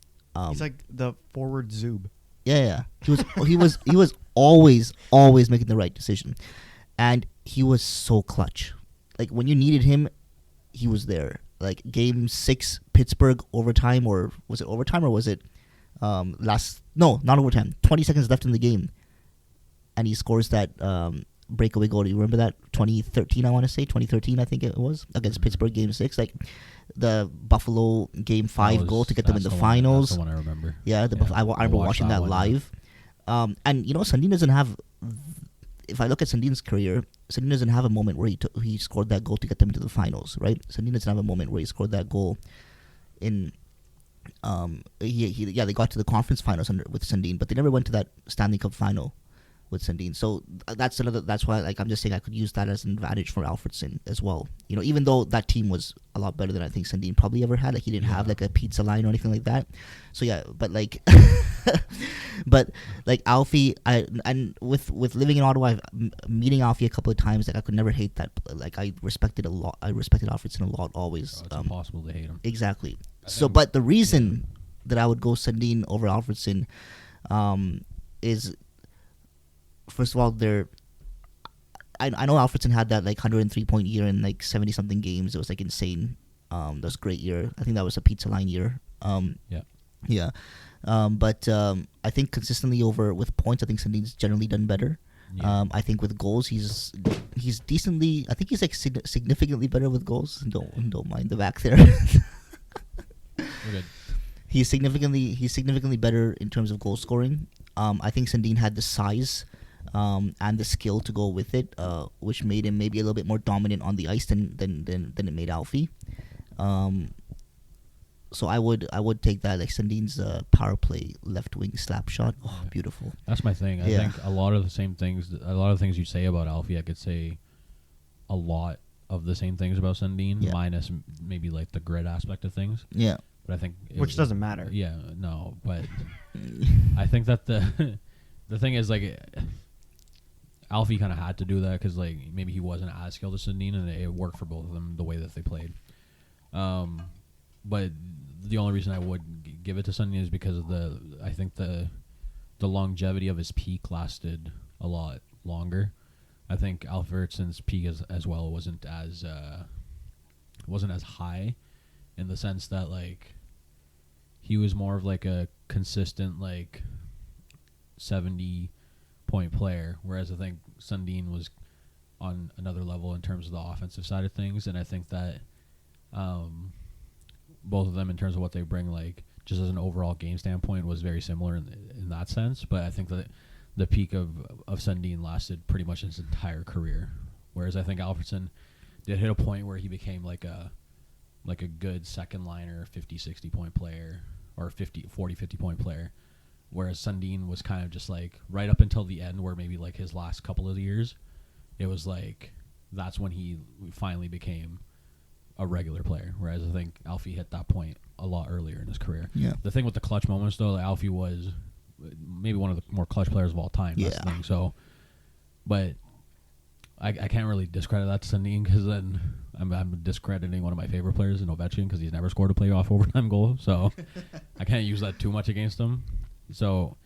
He's like the forward Zoob. Yeah. He was always making the right decision, and he was so clutch. Like, when you needed him, he was there. Like, game 6, Pittsburgh overtime, or was it overtime, or was it no, not overtime. 20 seconds left in the game, and he scores that breakaway goal. Do you remember that? 2013, I want to say 2013, I think it was, against Pittsburgh, game 6. Like, the Buffalo game 5 goal to get them in the finals. That's the one I remember. Yeah, I remember watching that live. And, you know, Sandin doesn't have. If I look at Sandin's career, Sandin doesn't have a moment where he scored that goal to get them into the finals, right? Sandin doesn't have a moment where he scored that goal in. They got to the conference finals with Sandin, but they never went to that Stanley Cup final with Sandin. So that's another. That's why, like, I'm just saying I could use that as an advantage for Alfredsson as well. You know, even though that team was a lot better than I think Sandin probably ever had. Like, he didn't have like a pizza line or anything like that. So yeah, but like, but like Alfie, and with living in Ottawa, meeting Alfie a couple of times, like, I could never hate that. Like, I respected Alfredsson a lot always. It's impossible to hate him. Exactly. So, but the reason that I would go Sandin over Alfredsson is, first of all, I know Alfredsson had that, like, 103-point year in, like, 70-something games. It was, like, insane. That was a great year. I think that was a pizza line year. Yeah. But I think consistently over with points, I think Sandin's generally done better. Yeah. I think with goals, he's decently. I think he's, like, significantly better with goals. Don't mind the back there. We're good. He's significantly better in terms of goal scoring. I think Sandin had the size and the skill to go with it, which made him maybe a little bit more dominant on the ice than it made Alfie. So I would take that, like, Sandin's power play left wing slap shot. Oh, beautiful. That's my thing. I think a lot of the things you say about Alfie, I could say a lot of the same things about Sandin, minus maybe, like, the grit aspect of things. Yeah. But I think which doesn't matter. Yeah, no, but I think that the thing is, like, Alfie kind of had to do that because, like, maybe he wasn't as skilled as Sandin, and it worked for both of them the way that they played. But the only reason I would give it to Sandin is because of I think the longevity of his peak lasted a lot longer. I think Alfredsson's peak as well wasn't as high, in the sense that, like, he was more of, like, a consistent, like, 70-point player, whereas I think Sandin was on another level in terms of the offensive side of things. And I think that both of them, in terms of what they bring, like, just as an overall game standpoint, was very similar in that sense. But I think that the peak of Sandin lasted pretty much his entire career, whereas I think Alfredsson did hit a point where he became like a good second liner, 50-60 point player, or 40-50 point player, whereas Sandin was kind of just, like, right up until the end, where maybe, like, his last couple of years, it was like that's when he finally became a regular player, whereas I think Alfie hit that point a lot earlier in his career. Yeah. The thing with the clutch moments, though, Alfie was maybe one of the more clutch players of all time. That's the thing. So, but I can't really discredit that to Sandin, because then I'm discrediting one of my favorite players in Ovechkin, because he's never scored a playoff overtime goal. So I can't use that too much against him. So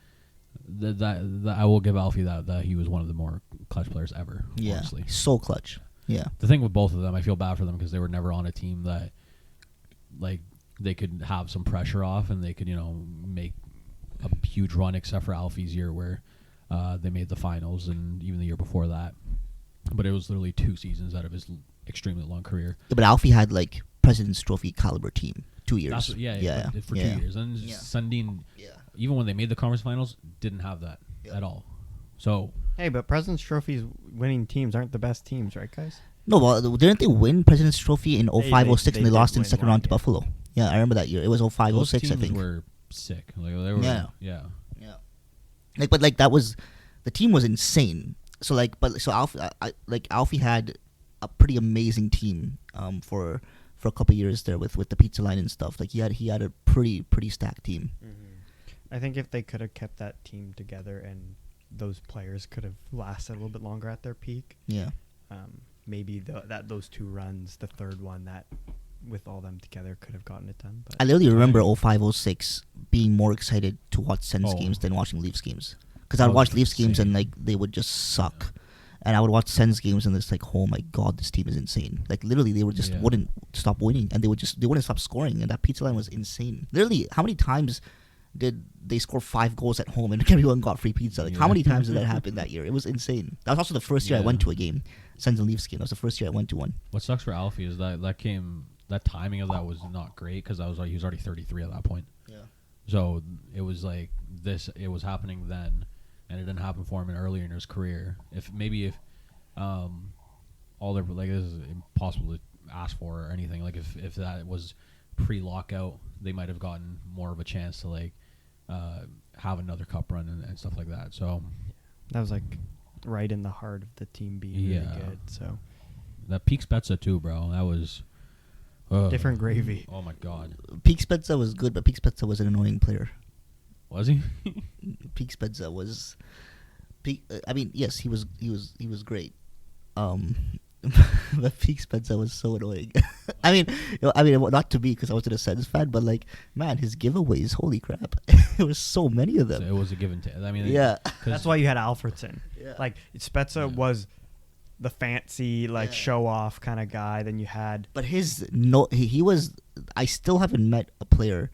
that I will give Alfie that he was one of the more clutch players ever. Yeah, honestly. so clutch. Yeah. The thing with both of them, I feel bad for them because they were never on a team that, like, they could have some pressure off and they could, you know, make a huge run, except for Alfie's year where they made the finals, and even the year before that. But it was literally 2 seasons out of his extremely long career. Yeah, but Alfie had, like, President's Trophy caliber team. 2 years. For 2 years. And Sandin, even when they made the conference finals, didn't have that at all. So hey, but President's Trophy's winning teams aren't the best teams, right, guys? No, well, didn't they win President's Trophy in 05, 06 and they did lost in win second one, round to yeah. Buffalo? Yeah, I remember that year. It was 05, Those 06, I teams think. were sick. Like they were. Yeah. Yeah. Yeah. But that was, the team was insane. So so Alfie had a pretty amazing team for a couple years there with the pizza line and stuff. Like he had a pretty stacked team. I think if they could have kept that team together and those players could have lasted a little bit longer at their peak, Yeah. maybe those 2 runs, the third one that with all them together could have gotten it done. But I literally remember 05, 06 being more excited to watch Sens games than watching Leafs games. Because I would watch Leafs games and like they would just suck. And I would watch Sens games and it's like, oh my god, this team is insane. Like literally they wouldn't stop winning and they wouldn't stop scoring, and that pizza line was insane. Literally, how many times did they score 5 goals at home and everyone got free pizza? Like how many times did that happen that year? It was insane. That was also the first year I went to a game. Sens and Leafs game. That was the first year I went to one. What sucks for Alfie is that timing of that was not great because he was already 33 at that point. Yeah. So it was like it was happening then, and it didn't happen for him earlier in his career. If all their like this is impossible to ask for or anything. Like if that was pre-lockout, they might have gotten more of a chance to like have another cup run and stuff like that. So that was like right in the heart of the team being really good. So that Peak Spezza too, bro. That was different gravy. Oh my god. Peak Spezza was good, but Peak Spezza was an annoying player. Was he? Peak Spezza was I mean, yes, he was great. But Peak Spezza was so annoying. I mean, not to me because I wasn't a Sens fan, but like, man, his giveaways, holy crap, there was so many of them. So it was a give and take. I mean, yeah, that's why you had Alfredson. Yeah. Like Spezza was the fancy show off kind of guy. Then you had, but he was. I still haven't met a player,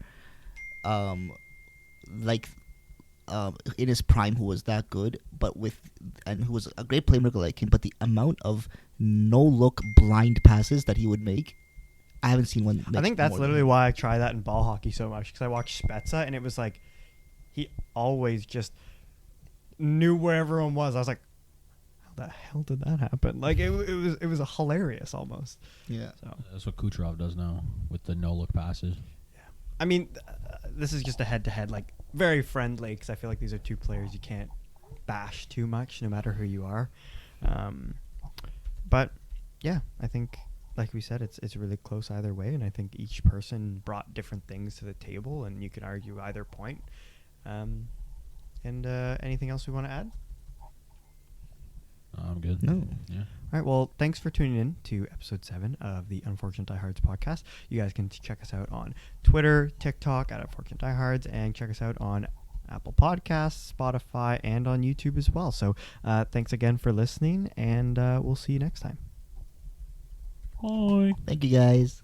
like in his prime who was that good, and who was a great playmaker like him. But the amount of no look blind passes that he would make, I haven't seen one. I think that's literally why I try that in ball hockey so much, because I watched Spezza and it was like he always just knew where everyone was. I was like, how the hell did that happen? Like it was a hilarious almost. Yeah. So that's what Kucherov does now with the no look passes. Yeah. I mean, this is just a head to head, like very friendly, because I feel like these are 2 players you can't bash too much, no matter who you are. But yeah, I think, like we said, it's really close either way, and I think each person brought different things to the table, and you could argue either point. And anything else we want to add? I'm good. No. Yeah. All right. Well, thanks for tuning in to episode 7 of the Unfortunate Diehards podcast. You guys can check us out on Twitter, TikTok at Unfortunate Diehards, and check us out on Apple Podcasts, Spotify, and on YouTube as well. So thanks again for listening, and we'll see you next time. Bye. Thank you, guys.